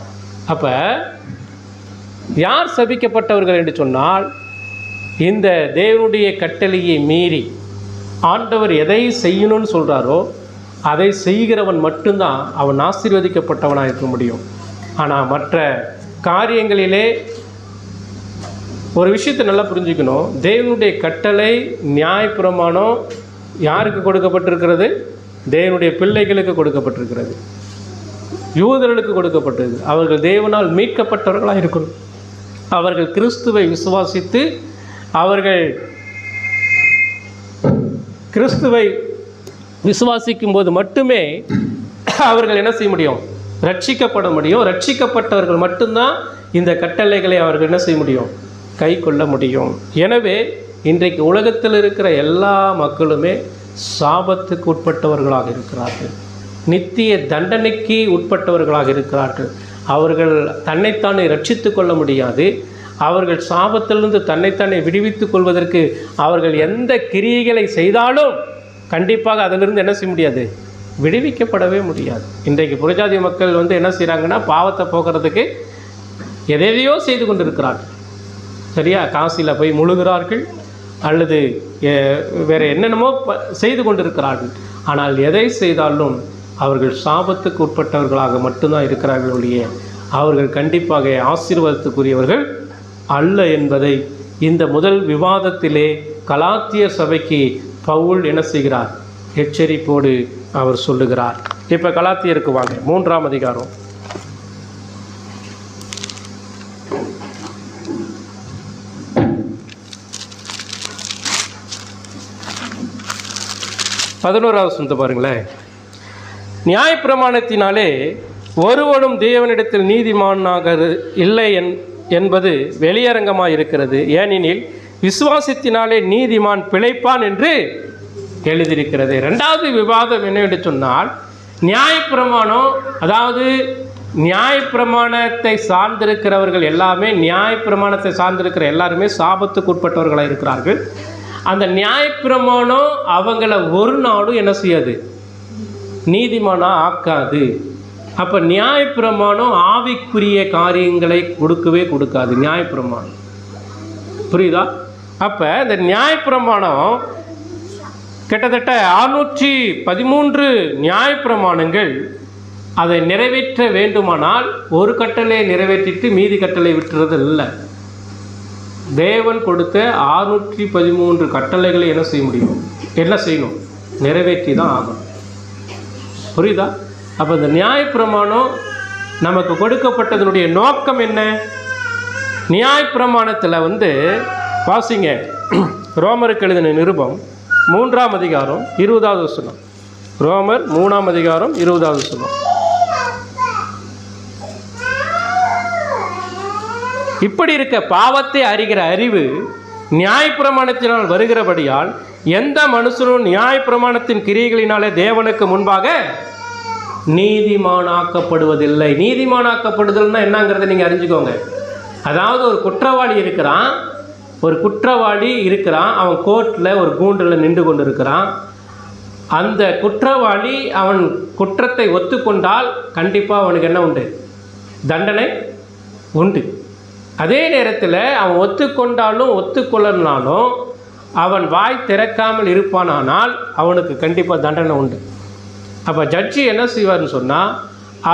அப்போ யார் சபிக்கப்பட்டவர்கள் என்று சொன்னால், இந்த தேவனுடைய கட்டளையை மீறி ஆண்டவர் எதை செய்யணும்னு சொல்கிறாரோ அதை செய்கிறவன் மட்டும்தான் அவன் ஆசீர்வதிக்கப்பட்டவனாக இருக்க முடியும். ஆனால் மற்ற காரியங்களிலே ஒரு விஷயத்தை நல்லா புரிஞ்சுக்கணும். தேவனுடைய கட்டளை நியாயப்பிரமாணம் யாருக்கு கொடுக்கப்பட்டிருக்கிறது? தேவனுடைய பிள்ளைகளுக்கு கொடுக்கப்பட்டிருக்கிறது, யூதர்களுக்கு கொடுக்கப்பட்டது. அவர்கள் தேவனால் மீட்கப்பட்டவர்களாக இருக்கணும். அவர்கள் கிறிஸ்துவை விசுவாசித்து அவர்கள் கிறிஸ்துவை விசுவாசிக்கும் போது மட்டுமே அவர்கள் என்ன செய்ய முடியும், ரட்சிக்கப்பட முடியும். ரட்சிக்கப்பட்டவர்கள் மட்டும்தான் இந்த கட்டளைகளை அவர்கள் என்ன செய்ய முடியும், கை கொள்ள முடியும். எனவே இன்றைக்கு உலகத்தில் இருக்கிற எல்லா மக்களுமே சாபத்துக்கு உட்பட்டவர்களாக இருக்கிறார்கள், நித்திய தண்டனைக்கு உட்பட்டவர்களாக இருக்கிறார்கள். அவர்கள் தன்னைத்தானே ரட்சித்து கொள்ள முடியாது. அவர்கள் சாபத்திலிருந்து தன்னைத்தானே விடுவித்துக் கொள்வதற்கு அவர்கள் எந்த கிரியைகளை செய்தாலும் கண்டிப்பாக அதிலிருந்து என்ன செய்ய முடியாது, விடுவிக்கப்படவே முடியாது. இன்றைக்கு புறஜாதி மக்கள் என்ன செய்கிறாங்கன்னா, பாவத்தை போக்குறதுக்கு எதையோ செய்து கொண்டிருக்கிறார்கள். சரியா? காசியில் போய் முழுகிறார்கள் அல்லது வேறு என்னென்னமோ செய்து கொண்டிருக்கிறார்கள். ஆனால் எதை செய்தாலும் அவர்கள் சாபத்துக்கு உட்பட்டவர்களாக மட்டும்தான் இருக்கிறார்கள் ஒழிய அவர்கள் கண்டிப்பாக ஆசீர்வாதத்துக்குரியவர்கள் அல்ல என்பதை இந்த முதல் விவாதத்திலே கலாத்தியர் சபைக்கு பவுல் என்ன செய்கிறார், எச்சரிப்போடு அவர் சொல்லுகிறார். இப்போ கலாத்தியருக்கு வாங்க, 3ஆம் அதிகாரம். பதினோராவது சொந்த பாருங்களேன். நியாயப்பிரமாணத்தினாலே ஒருவனும் தேவனிடத்தில் நீதிமானாக இல்லை என்பது வெளியரங்கமாக இருக்கிறது. ஏனெனில் விசுவாசத்தினாலே நீதிமான் பிழைப்பான் என்று எழுதியிருக்கிறது. 2வது விவாதம் என்னவென்று சொன்னால், நியாயப்பிரமாணம், அதாவது நியாயப்பிரமாணத்தை சார்ந்திருக்கிறவர்கள் எல்லாமே, நியாயப்பிரமாணத்தை சார்ந்திருக்கிற எல்லாருமே சாபத்துக்கு உட்பட்டவர்களாக இருக்கிறார்கள். அந்த நியாயப்பிரமாணம் அவங்கள ஒரு நாளும் என்ன செய்யாது, நீதிமானா ஆக்காது. அப்போ நியாயப்பிரமாணம் ஆவிக்குரிய காரியங்களை கொடுக்கவே கொடுக்காது. நியாயப்பிரமாணம் புரியுதா? அப்போ இந்த நியாயப்பிரமாணம் கிட்டத்தட்ட 613 நியாயப்பிரமாணங்கள் அதை நிறைவேற்ற வேண்டுமானால் ஒரு கட்டளை நிறைவேற்றிட்டு மீதி கட்டளை விட்டுறது இல்லை. தேவன் கொடுத்த 613 கட்டளைகளை என்ன செய்ய முடியும்? என்ன செய்யணும்? நிறைவேற்றி தான் ஆகணும். புரியுதா? அப்போ இந்த நியாயப்பிரமாணம் நமக்கு கொடுக்கப்பட்டதனுடைய நோக்கம் என்ன? நியாயப்பிரமாணத்தில் வாசிங்க, ரோமருக்கு எழுதின நிருபம் 3ஆம் அதிகாரம் 20வது வசனம். ரோமர் 3ஆம் அதிகாரம் 20வது வசனம். இப்படி இருக்க பாவத்தை அறிகிற அறிவு நியாயப்பிரமாணத்தினால் வருகிறபடியால் எந்த மனுஷனும் நியாயப்பிரமாணத்தின் கிரியைகளினாலே தேவனுக்கு முன்பாக நீதிமானாக்கப்படுவதில்லை. நீதிமானாக்கப்படுதல்னா என்னங்கிறத நீங்கள் அறிஞ்சுக்கோங்க. அதாவது ஒரு குற்றவாளி இருக்கிறான், அவன் கோர்ட்டில் ஒரு கூண்டில் நின்று கொண்டு இருக்கிறான். அந்த குற்றவாளி அவன் குற்றத்தை ஒத்துக்கொண்டால் கண்டிப்பாக அவனுக்கு என்ன உண்டு? தண்டனை உண்டு. அதே நேரத்தில் அவன் ஒத்துக்கொண்டாலும் ஒத்துக்கொள்ளனாலும் அவன் வாய் திறக்காமல் இருப்பானால் அவனுக்கு கண்டிப்பாக தண்டனை உண்டு. அப்போ ஜட்ஜி என்ன செய்வார்னு சொன்னால்,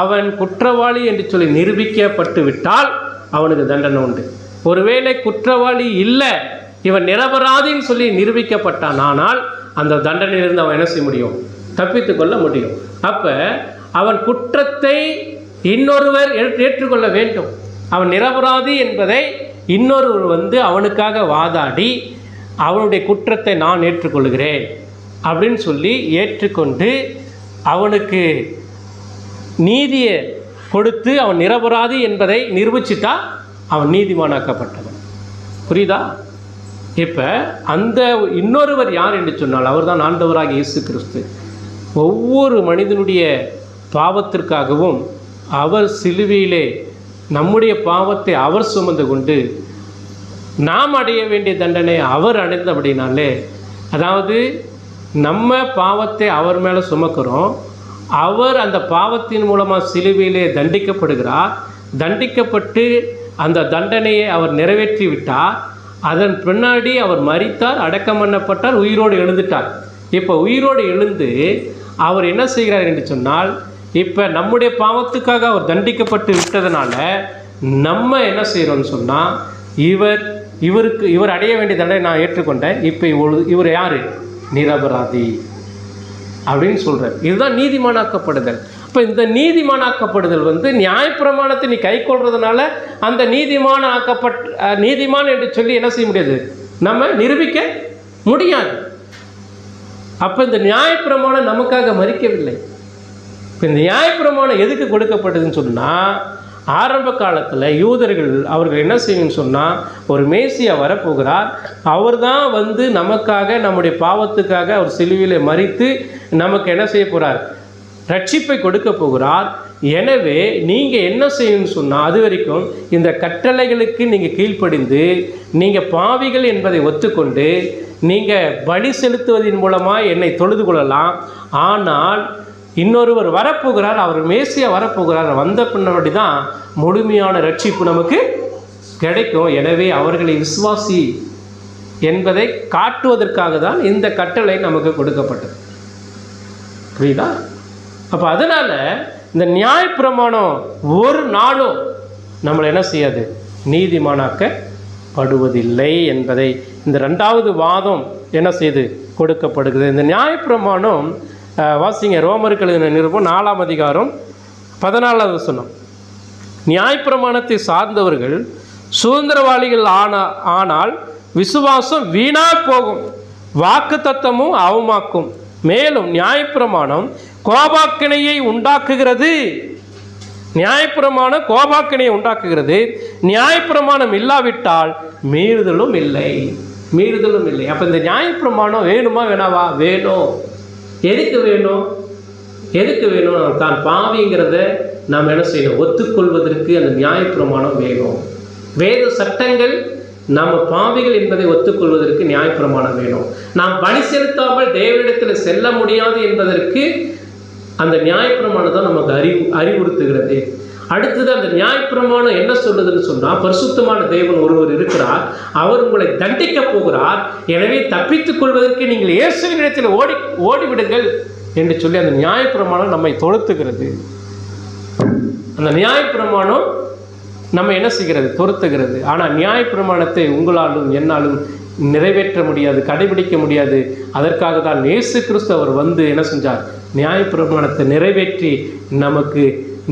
அவன் குற்றவாளி என்று சொல்லி நிரூபிக்கப்பட்டு விட்டால் அவனுக்கு தண்டனை உண்டு. ஒருவேளை குற்றவாளி இல்லை, இவன் நிரபராதின்னு சொல்லி நிரூபிக்கப்பட்டான், ஆனால் அந்த தண்டனையிலிருந்து அவன் என்ன செய்ய முடியும்? தப்பித்து கொள்ள முடியும். அப்போ அவன் குற்றத்தை இன்னொருவர் ஏற்றுக்கொள்ள வேண்டும். அவன் நிரபராதி என்பதை இன்னொருவர் அவனுக்காக வாதாடி அவனுடைய குற்றத்தை நான் ஏற்றுக்கொள்கிறேன் அப்படின்னு சொல்லி ஏற்றுக்கொண்டு அவனுக்கு நீதியை கொடுத்து அவன் நிரபராதி என்பதை நிரூபிச்சிட்டா அவன் நீதிமானாக்கப்பட்டவன். புரியுதா? இப்போ அந்த இன்னொருவர் யார் என்று சொன்னால் அவர் தான் ஆண்டவராகிய இயேசு கிறிஸ்து. ஒவ்வொரு மனிதனுடைய பாவத்திற்காகவும் அவர் சிலுவையிலே நம்முடைய பாவத்தை அவர் சுமந்து கொண்டு நாம் அடைய வேண்டிய தண்டனை அவர் அடைந்தபடினாலே, அதாவது நம்ம பாவத்தை அவர் மேலே சுமக்கிறோம், அவர் அந்த பாவத்தின் மூலமாக சிலுவையிலே தண்டிக்கப்படுகிறார். தண்டிக்கப்பட்டு அந்த தண்டனையை அவர் நிறைவேற்றி விட்டார். அதன் பின்னாடி அவர் மரித்தார், அடக்கம் பண்ணப்பட்டார், உயிரோடு எழுந்துட்டார். இப்போ உயிரோடு எழுந்து அவர் என்ன செய்கிறார் என்று சொன்னால், இப்போ நம்முடைய பாவத்துக்காக அவர் தண்டிக்கப்பட்டு விட்டதுனால நம்ம என்ன செய்கிறோம்னு சொன்னால், இவர் அடைய வேண்டிய தண்டனை நான் ஏற்றுக்கொண்டேன், இப்போ இவர் யார்? நிரபராதி அப்படின்னு சொல்கிறார். இதுதான் நீதிமானாக்கப்படுதல். இப்போ இந்த நீதிமானாக்கப்படுதல் நியாயப்பிரமாணத்தை நீ கை கொள்றதுனால அந்த நீதிமான் என்று சொல்லி என்ன செய்ய முடியாது? நம்ம நிரூபிக்க முடியாது. அப்போ இந்த நியாயப்பிரமாணம் நமக்காக மறிக்கவில்லை. இப்போ இந்த நியாயப்பிரமாணம் எதுக்கு கொடுக்கப்பட்டதுன்னு சொன்னால், ஆரம்ப காலத்தில் யூதர்கள் அவர்கள் என்ன செய்யணும்னு சொன்னால், ஒரு மேசியா வரப்போகிறார், அவர் தான் நமக்காக நம்முடைய பாவத்துக்காக அவர் சிலுவையில் மரித்து நமக்கு என்ன செய்ய போகிறார்? ரட்சிப்பை கொடுக்க போகிறார். எனவே நீங்கள் என்ன செய்யணும்னு சொன்னால், அது வரைக்கும் இந்த கட்டளைகளுக்கு நீங்கள் கீழ்ப்படிந்து நீங்கள் பாவிகள் என்பதை ஒத்துக்கொண்டு நீங்கள் பலி செலுத்துவதன் மூலமாக என்னை தொழுது கொள்ளலாம். ஆனால் இன்னொருவர் வரப்போகிறார், அவர் மேசியா வரப்போகிறார், வந்த பின்னாடி தான் முழுமையான ரட்சிப்பு நமக்கு கிடைக்கும். எனவே அவர்களை விசுவாசி என்பதை காட்டுவதற்காக தான் இந்த கட்டளை நமக்கு கொடுக்கப்பட்டது. புரியுதா? அப்போ அதனால் இந்த நியாயப்பிரமாணம் ஒரு நாளும் நம்மளை என்ன செய்யாது? நீதிமானாக்கப்படுவதில்லை என்பதை இந்த 2வது வாதம் என்ன செய்து கொடுக்கப்படுகிறது. இந்த நியாயப்பிரமாணம் வாசிங்க, ரோமருக்கு எழுதின நிருபம் 4ஆம் அதிகாரம் 14வது வசனம். நியாயப்பிரமாணத்தை சார்ந்தவர்கள் சுதந்திரவாளிகள் ஆனால் விசுவாசம் வீணா போகும், வாக்கு தத்தமும் அவமாக்கும். மேலும் நியாயப்பிரமாணம் கோபாக்கினையை உண்டாக்குகிறது. நியாயப்பிரமாணம் கோபாக்கினையை உண்டாக்குகிறது. நியாயப்பிரமாணம் இல்லாவிட்டால் மீறுதலும் இல்லை. அப்போ இந்த நியாயப்பிரமாணம் வேணுமா வேணாவா? வேணும். எதுக்கு வேணும்? தான் பாவிங்கிறத நாம் என்ன செய்யணும்? ஒத்துக்கொள்வதற்கு அந்த நியாயப்பிரமாணம் வேணும். வேத சட்டங்கள் நாம் பாவிகள் என்பதை ஒத்துக்கொள்வதற்கு நியாயப்பிரமாணம் வேணும். நாம் பலி செலுத்தாமல் தேவனிடத்தில் செல்ல முடியாது என்பதற்கு அந்த நியாயப்பிரமாணம் தான் நமக்கு அறிவுறுத்துகிறது. அடுத்தது அந்த நியாயப்பிரமாணம் என்ன சொல்லுதுன்னு சொன்னால், பரிசுத்தமான தேவன் ஒருவர் இருக்கிறார், அவர் உங்களை தண்டிக்க போகிறார், எனவே தப்பித்துக் கொள்வதற்கு நீங்கள் இயேசுவின் இடத்தில் ஓடிவிடுங்கள் என்று சொல்லி அந்த நியாயப்பிரமாணம் நம்மை தொடுத்துகிறது. அந்த நியாயப்பிரமாணம் நம்ம என்ன செய்கிறது? தொடுத்துகிறது. ஆனால் நியாயப்பிரமாணத்தை உங்களாலும் என்னாலும் நிறைவேற்ற முடியாது, கடைபிடிக்க முடியாது. அதற்காக தான் இயேசு கிறிஸ்து அவர் வந்து என்ன செஞ்சார்? நியாயப்பிரமாணத்தை நிறைவேற்றி நமக்கு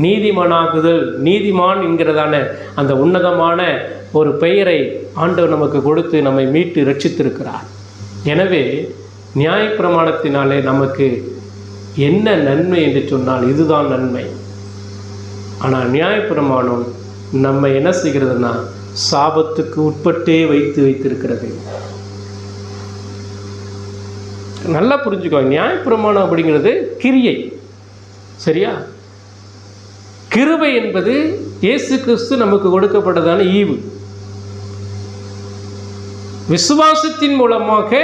நீதிமானாகுதல், நீதிமான் என்கிறதான அந்த உன்னதமான ஒரு பெயரை ஆண்டவர் நமக்கு கொடுத்து நம்மை மீட்டு ரட்சித்திருக்கிறார். எனவே நியாயப்பிரமாணத்தினாலே நமக்கு என்ன நன்மை என்று சொன்னால் இதுதான் நன்மை. ஆனால் நியாயப்பிரமாணம் நம்ம என்ன செய்கிறதுனா சாபத்துக்கு உட்பட்டே வைத்திருக்கிறது. நல்லா புரிஞ்சுக்கோங்க, நியாயப்பிரமாணம் அப்படிங்கிறது கிரியை, சரியா? கிருபை என்பது இயேசு கிறிஸ்து நமக்கு கொடுக்கப்பட்டதான ஈவு. விசுவாசத்தின் மூலமாக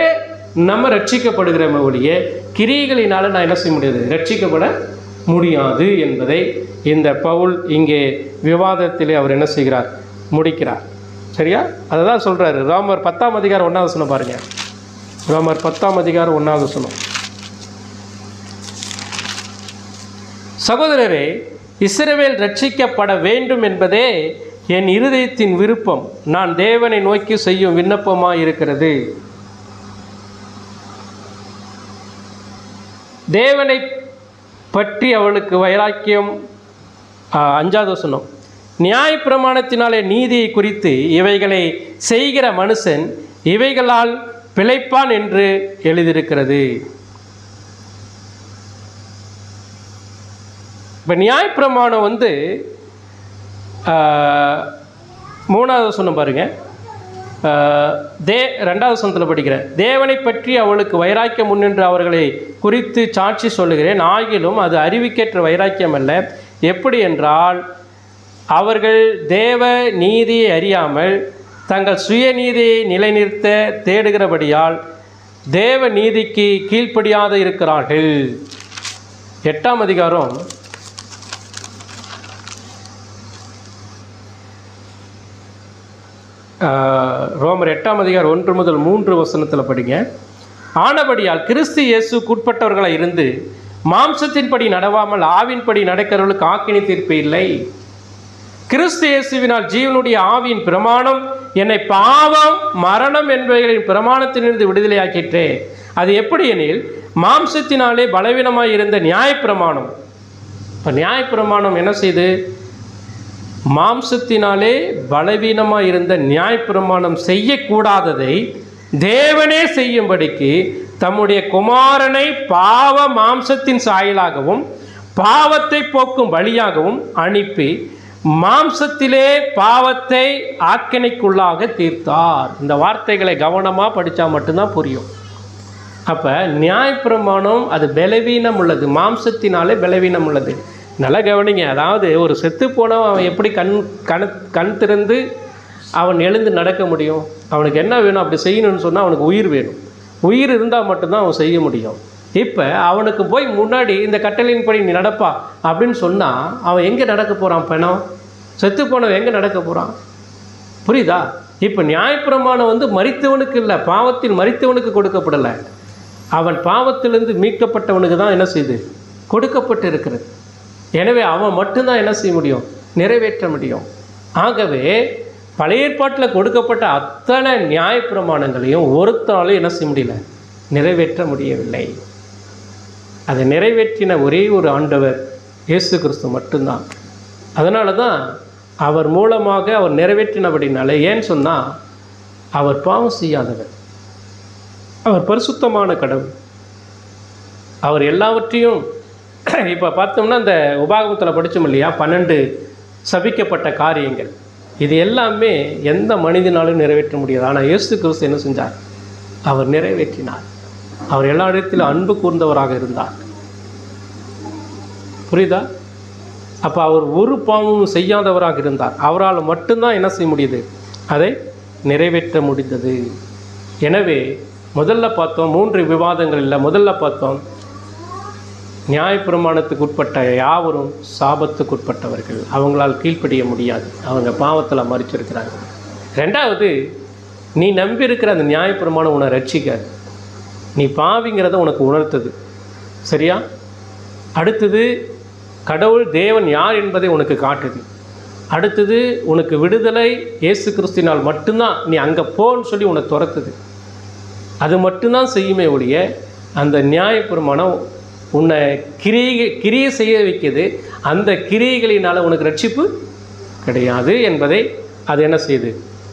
நம்ம ரட்சிக்கப்படுகிறோமே ஒழிய கிரியைகளினால நான் என்ன செய்ய முடியாது? ரட்சிக்கப்பட முடியாது என்பதை இந்த பவுல் இங்கே விவாதத்திலே அவர் என்ன செய்கிறார்? முடிக்கிறார். சரியா? அதை தான் சொல்கிறாரு. ரோமர் 10ஆம் அதிகாரம் 1ஆவது வசனம் பாருங்க. ரோமர் 10ஆம் அதிகாரம் 1ஆவது வசனம். சகோதரரே, இஸ்ரவேல் ரட்சிக்கப்பட வேண்டும் என்பதே என் இருதயத்தின் விருப்பம், நான் தேவனை நோக்கி செய்யும் விண்ணப்பமாக இருக்கிறது. தேவனை பற்றி அவளுக்கு வைராக்கியம். 5ஆவது வசனம். நியாயப்பிரமாணத்தினாலே நீதியை குறித்து இவைகளை செய்கிற மனுஷன் இவைகளால் பிழைப்பான் என்று எழுதியிருக்கிறது. இப்போ நியாயப்பிரமாணம் வந்து 3ஆவது வசனம் பாருங்க. 2ஆவது வசனத்தில் படிக்கிறேன். தேவனை பற்றி அவளுக்கு வைராக்கியம் முன்னின்று அவர்களை குறித்து சாட்சி சொல்லுகிறேன், ஆகிலும் அது அறிவிக்கேற்ற வைராக்கியம் அல்ல. எப்படி என்றால், அவர்கள் தேவ நீதியை அறியாமல் தங்கள் சுயநீதியை நிலைநிறுத்த தேடுகிறபடியால் தேவ நீதிக்கு கீழ்ப்படியாத இருக்கிறார்கள். 8ஆம் அதிகாரம் ரோமர் 8ஆம் அதிகாரம் 1 முதல் 3 வசனத்தில் படிங்க. ஆனபடியால் கிறிஸ்து இயேசுக்கு உட்பட்டவர்களாக இருந்து மாம்சத்தின்படி நடவாமல் ஆவின்படி நடக்கிறவர்களுக்கு ஆக்கினை தீர்ப்பு இல்லை. கிறிஸ்து இயேசுவினால் ஜீவனுடைய ஆவியின் பிரமாணம் என்னை பாவம் மரணம் என்பவைகளின் பிரமாணத்திலிருந்து விடுதலையாக்கிற்றே. அது எப்படி எனில், மாம்சத்தினாலே பலவீனமாக இருந்த நியாயப்பிரமாணம். இப்போ நியாயப்பிரமாணம் என்ன செய்து? மாம்சத்தினாலே பலவீனமாக இருந்த நியாயப்பிரமாணம் செய்யக்கூடாததை தேவனே செய்யும்படிக்கு தம்முடைய குமாரனை பாவ மாம்சத்தின் சாயலாகவும் பாவத்தை போக்கும் பலியாகவும் அனுப்பி மாம்சத்திலே பாவத்தை ஆக்கினைக்குள்ளாக தீர்த்தார். இந்த வார்த்தைகளை கவனமாக படித்தா மட்டும்தான் புரியும். அப்போ நியாயப்பிரமாணம் அது பலவீனம் உள்ளது, மாம்சத்தினாலே பலவீனம் உள்ளது. நல்லா கவனிங்க. அதாவது ஒரு செத்து போனவன் அவன் எப்படி கண் திறந்து அவன் எழுந்து நடக்க முடியும்? அவனுக்கு என்ன வேணும்? அப்படி செய்யணும்னு சொன்னால் அவனுக்கு உயிர் வேணும். உயிர் இருந்தால் மட்டும்தான் அவன் செய்ய முடியும். இப்போ அவனுக்கு போய் முன்னாடி இந்த கட்டளையின்படி நீ நடப்பா அப்படின்னு சொன்னால் அவன் எங்கே நடக்க போகிறான்? பணம் செத்து போனவன் எங்கே நடக்க போகிறான்? புரியுதா? இப்போ நியாயப்பிரமாணம் வந்து மரித்தவனுக்கு இல்லை, பாவத்தில் மரித்தவனுக்கு கொடுக்கப்படலை. அவன் பாவத்திலிருந்து மீட்கப்பட்டவனுக்கு தான் என்ன செய்து கொடுக்கப்பட்டு இருக்கிறது. எனவே அவன் மட்டும்தான் என்ன செய்ய முடியும்? நிறைவேற்ற முடியும். ஆகவே பழைய ஏற்பாட்டில் கொடுக்கப்பட்ட அத்தனை நியாயப்பிரமாணங்களையும் ஒருத்தராலும் என்ன செய்ய முடியல? நிறைவேற்ற முடியவில்லை. அதை நிறைவேற்றின ஒரே ஒரு ஆண்டவர் இயேசு கிறிஸ்து மட்டும்தான். அதனால தான் அவர் மூலமாக அவர் நிறைவேற்றினபடினால, ஏன்னு சொன்னால் அவர் பாவம் செய்யாதவர், அவர் பரிசுத்தமான கடவுள், அவர் எல்லாவற்றையும். இப்போ பார்த்தோம்னா இந்த உபாகமத்தில் படித்தோம் இல்லையா, 12 சபிக்கப்பட்ட காரியங்கள், இது எல்லாமே எந்த மனிதனாலும் நிறைவேற்ற முடியாது. ஆனால் இயேசு கிறிஸ்து என்ன செஞ்சார்? அவர் நிறைவேற்றினார். அவர் எல்லா இடத்திலும் அன்பு கூர்ந்தவராக இருந்தார். புரியுதா? அப்போ அவர் ஒரு பாவமும் செய்யாதவராக இருந்தார். அவரால் மட்டும்தான் என்ன செய்ய முடியுது? அதை நிறைவேற்ற முடிந்தது. எனவே முதல்ல பார்த்தோம் 3 விவாதங்கள் இல்லை. முதல்ல பார்த்தோம் நியாயப்பிரமாணத்துக்கு உட்பட்ட யாவரும் சாபத்துக்குட்பட்டவர்கள். அவங்களால் கீழ்ப்படிய முடியாது, அவங்க பாவத்தில் மறிச்சிருக்கிறாங்க. ரெண்டாவது, நீ நம்பியிருக்கிற அந்த நியாயப்பிரமாணம் உன்னை ரட்சிக்காது, நீ பாவிங்கிறத உனக்கு உணர்த்துது. சரியா? அடுத்தது, கடவுள் தேவன் யார் என்பதை உனக்கு காட்டுது. அடுத்தது, உனக்கு விடுதலை இயேசு கிறிஸ்துவினால் மட்டும்தான், நீ அங்கே போன்னு சொல்லி உன்னை துரத்துது. அது மட்டும்தான் செய்யுமே ஒழிய அந்த நியாயப்பிரமாணம் உன்னை கிரியை செய்ய வைக்கிது. அந்த கிரியைகளினால் உனக்கு ரட்சிப்பு கிடையாது என்பதை அது என்ன செய்யுது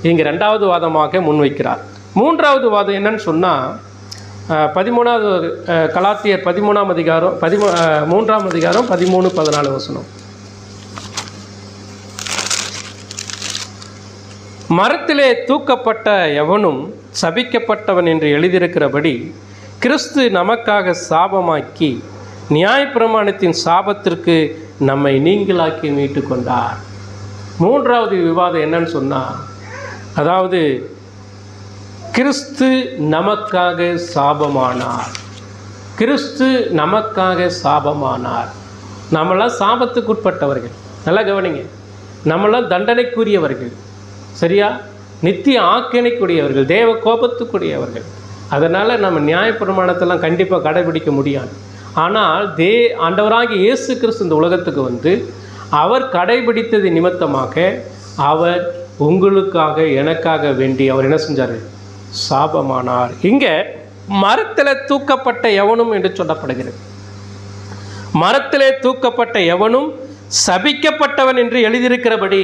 இங்கே ரெண்டாவது வாதமாக முன்வைக்கிறார். மூன்றாவது வாதம் என்னன்னு சொன்னால், 13வது கலாத்தியர் 13ஆம் அதிகாரம் 3ஆம் அதிகாரம் 13-14 வசனம். மரத்திலே தூக்கப்பட்ட எவனும் சபிக்கப்பட்டவன் என்று எழுதியிருக்கிறபடி கிறிஸ்து நமக்காக சாபமாக்கி நியாயப்பிரமாணத்தின் சாபத்திற்கு நம்மை நீங்களாக்கி மீட்டு கொண்டார். மூன்றாவது விவாதம் என்னன்னு சொன்னால், அதாவது கிறிஸ்து நமக்காக சாபமானார். கிறிஸ்து நமக்காக சாபமானார். நம்மளாம் சாபத்துக்குட்பட்டவர்கள். நல்லா கவனிங்க, நம்மளாம் தண்டனைக்குரியவர்கள். சரியா? நித்திய ஆக்கினைக்குரியவர்கள், தேவ கோபத்துக்குரியவர்கள். அதனால் நம்ம நியாயப்பிரமாணத்தெல்லாம் கண்டிப்பாக கடைபிடிக்க முடியாது. ஆனால் ஆண்டவராகிய இயேசு கிறிஸ்து இந்த உலகத்துக்கு வந்து அவர் கடைபிடித்தது நிமித்தமாக அவர் உங்களுக்காக எனக்காக வேண்டி அவர் என்ன செஞ்சார்? சாபமானார். இங்கே மரத்தில் தூக்கப்பட்ட எவனும் என்று சொல்லப்படுகிறது. மரத்திலே தூக்கப்பட்ட எவனும் சபிக்கப்பட்டவன் என்று எழுதியிருக்கிறபடி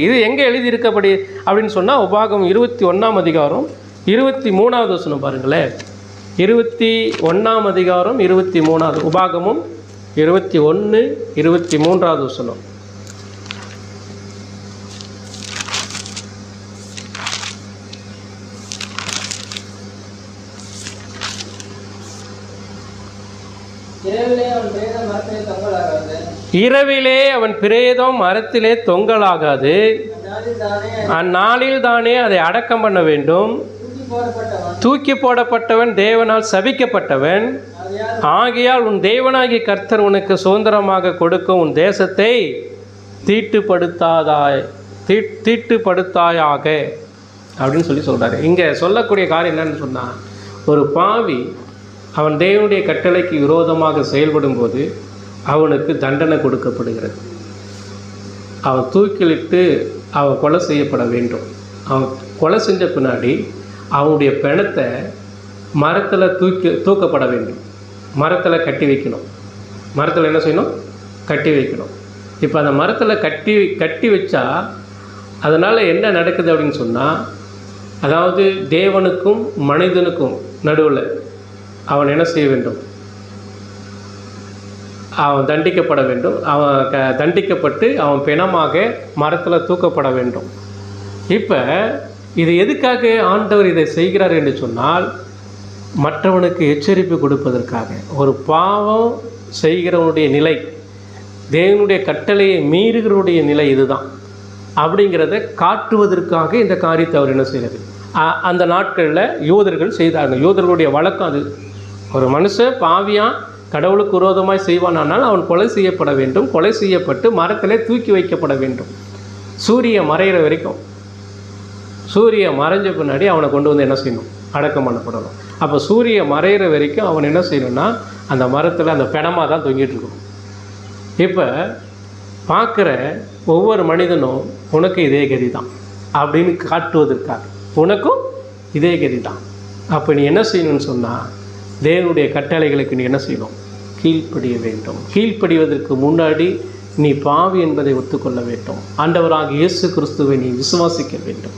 இது எங்கே எழுதியிருக்கிறபடி அப்படின்னு சொன்னால், உபாகமம் 21ஆம் அதிகாரம் 23வது வசனம் பாருங்களேன். 21ஆம் அதிகாரம் 23வது, உபாகமும் 21-23வது வசனம். இரவிலே அவன் பிரேதம் மரத்திலே தொங்கலாகாது, அந்நாளில் தானே அதை அடக்கம் பண்ண வேண்டும். தூக்கி போடப்பட்டவன் தேவனால் சபிக்கப்பட்டவன். ஆகையால் உன் தேவனாகிய கர்த்தர் உனக்கு சுதந்திரமாக கொடுக்கும் உன் தேசத்தை தீட்டுப்படுத்தாயாக அப்படின்னு சொல்கிறாரு. இங்கே சொல்லக்கூடிய காரியம் என்னன்னு சொன்னால், ஒரு பாவி அவன் தேவனுடைய கட்டளைக்கு விரோதமாக செயல்படும் போது அவனுக்கு தண்டனை கொடுக்கப்படுகிறது. அவன் தூக்கிலிட்டு அவன் கொலை செய்யப்பட வேண்டும். அவன் கொலை செஞ்ச பின்னாடி அவனுடைய பிணத்தை மரத்தில் தூக்கப்பட வேண்டும். மரத்தில் கட்டி வைக்கணும். மரத்தில் என்ன செய்யணும்? கட்டி வைக்கணும். இப்போ அந்த மரத்தில் கட்டி வச்சா அதனால் என்ன நடக்குது அப்படின்னு சொன்னால், அதாவது தேவனுக்கும் மனிதனுக்கும் நடுவில் அவன் என்ன செய்ய வேண்டும்? அவன் தண்டிக்கப்பட வேண்டும். அவன் தண்டிக்கப்பட்டு அவன் பிணமாக மரத்தில் தூக்கப்பட வேண்டும். இப்போ இது எதுக்காக ஆண்டவர் இதை செய்கிறார் என்று சொன்னால், மற்றவனுக்கு எச்சரிப்பு கொடுப்பதற்காக. ஒரு பாவம் செய்கிறவனுடைய நிலை, தேவனுடைய கட்டளையை மீறுகிறவனுடைய நிலை இதுதான் அப்படிங்கிறத காட்டுவதற்காக இந்த காரியத்தை அவர் என்ன செய்கிறது. அந்த நாட்களில் யூதர்கள் செய்தார்கள். யூதர்களுடைய வழக்கம் அது. ஒரு மனுஷன் பாவியான் கடவுளுக்கு விரோதமாய் செய்வானால் அவன் கொலை செய்யப்பட வேண்டும். கொலை செய்யப்பட்டு மரத்திலே தூக்கி வைக்கப்பட வேண்டும். சூரியன் மறைகிற வரைக்கும். சூரியன் மறைஞ்ச பின்னாடி அவனை கொண்டு வந்து என்ன செய்யணும்? அடக்கம் பண்ணப்படணும். அப்போ சூரியன் மறைகிற வரைக்கும் அவன் என்ன செய்யணும்னா அந்த மரத்தில் அந்த பிணமாக தான் தொங்கிட்டு இருக்கும். இப்போ பார்க்குற ஒவ்வொரு மனிதனும் உனக்கு இதே கதி தான் அப்படின்னு காட்டுவதற்காக, உனக்கும் இதே கதி தான். அப்போ நீ என்ன செய்யணும்னு சொன்னால், தேவனுடைய கட்டளைகளுக்கு நீ என்ன செய்யணும்? கீழ்ப்படிய வேண்டும். கீழ்ப்படிவதற்கு முன்னாடி நீ பாவி என்பதை ஒத்துக்கொள்ள வேண்டும். ஆண்டவராக இயேசு கிறிஸ்துவை நீ விசுவாசிக்க வேண்டும்.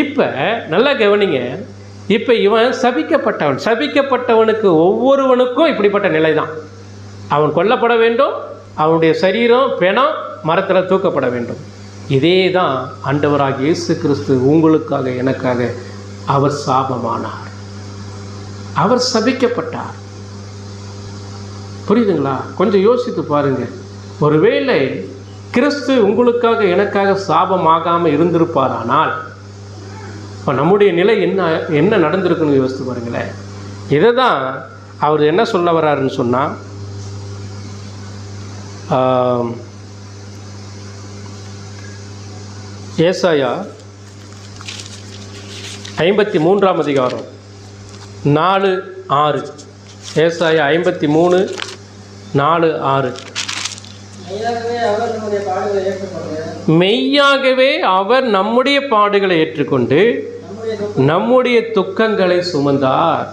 இப்போ நல்லா கவனிங்க. இப்போ இவன் சபிக்கப்பட்டவனுக்கு ஒவ்வொருவனுக்கும் இப்படிப்பட்ட நிலை தான். அவன் கொல்லப்பட வேண்டும். அவனுடைய சரீரம் பிணம் மரத்தில் தூக்கப்பட வேண்டும். இதே தான் ஆண்டவராக இயேசு கிறிஸ்து உங்களுக்காக எனக்காக அவர் சாபமானார். அவர் சபிக்கப்பட்டார். புரியுதுங்களா? கொஞ்சம் யோசித்து பாருங்க. ஒருவேளை கிறிஸ்து உங்களுக்காக எனக்காக சாபமாகாமல் இருந்திருப்பாரானால் இப்போ நம்முடைய நிலை என்ன நடந்திருக்குன்னு யோசித்து பாருங்களேன். இதை தான் அவர் என்ன சொல்ல வர்றாருன்னு சொன்னால், ஏசாயா 53ஆம் அதிகாரம் 4-6. ஏசாயா 53:4-6. மெய்யாகவே அவர் நம்முடைய பாடுகளை ஏற்றுக்கொண்டு நம்முடைய துக்கங்களை சுமந்தார்.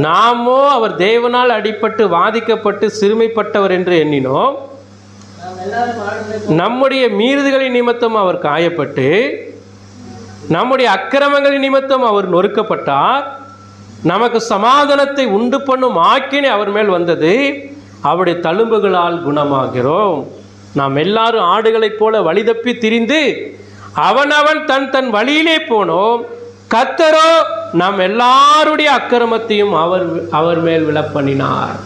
நாமோ அவர் தேவனால் அடிபட்டு வாதிக்கப்பட்டு சிறுமைப்பட்டவர் என்று எண்ணினோம். நம்முடைய மீறுதலின் நிமித்தம் அவர் காயப்பட்டு நம்முடைய அக்கிரமங்களின் நிமித்தம் அவர் நொறுக்கப்பட்டார். நமக்கு சமாதானத்தை உண்டு பண்ணும் ஆக்கினை அவர் மேல் வந்தது. அவருடைய தழும்புகளால் குணமாகிறோம். நாம் எல்லாரும் ஆடுகளைப் போல வழி தப்பி திரிந்து அவனவன் தன் தன் வழியிலே போனோம். கர்த்தரோ நாம் எல்லாருடைய அக்கிரமத்தையும் அவர் மேல் விழப்பண்ணினார்.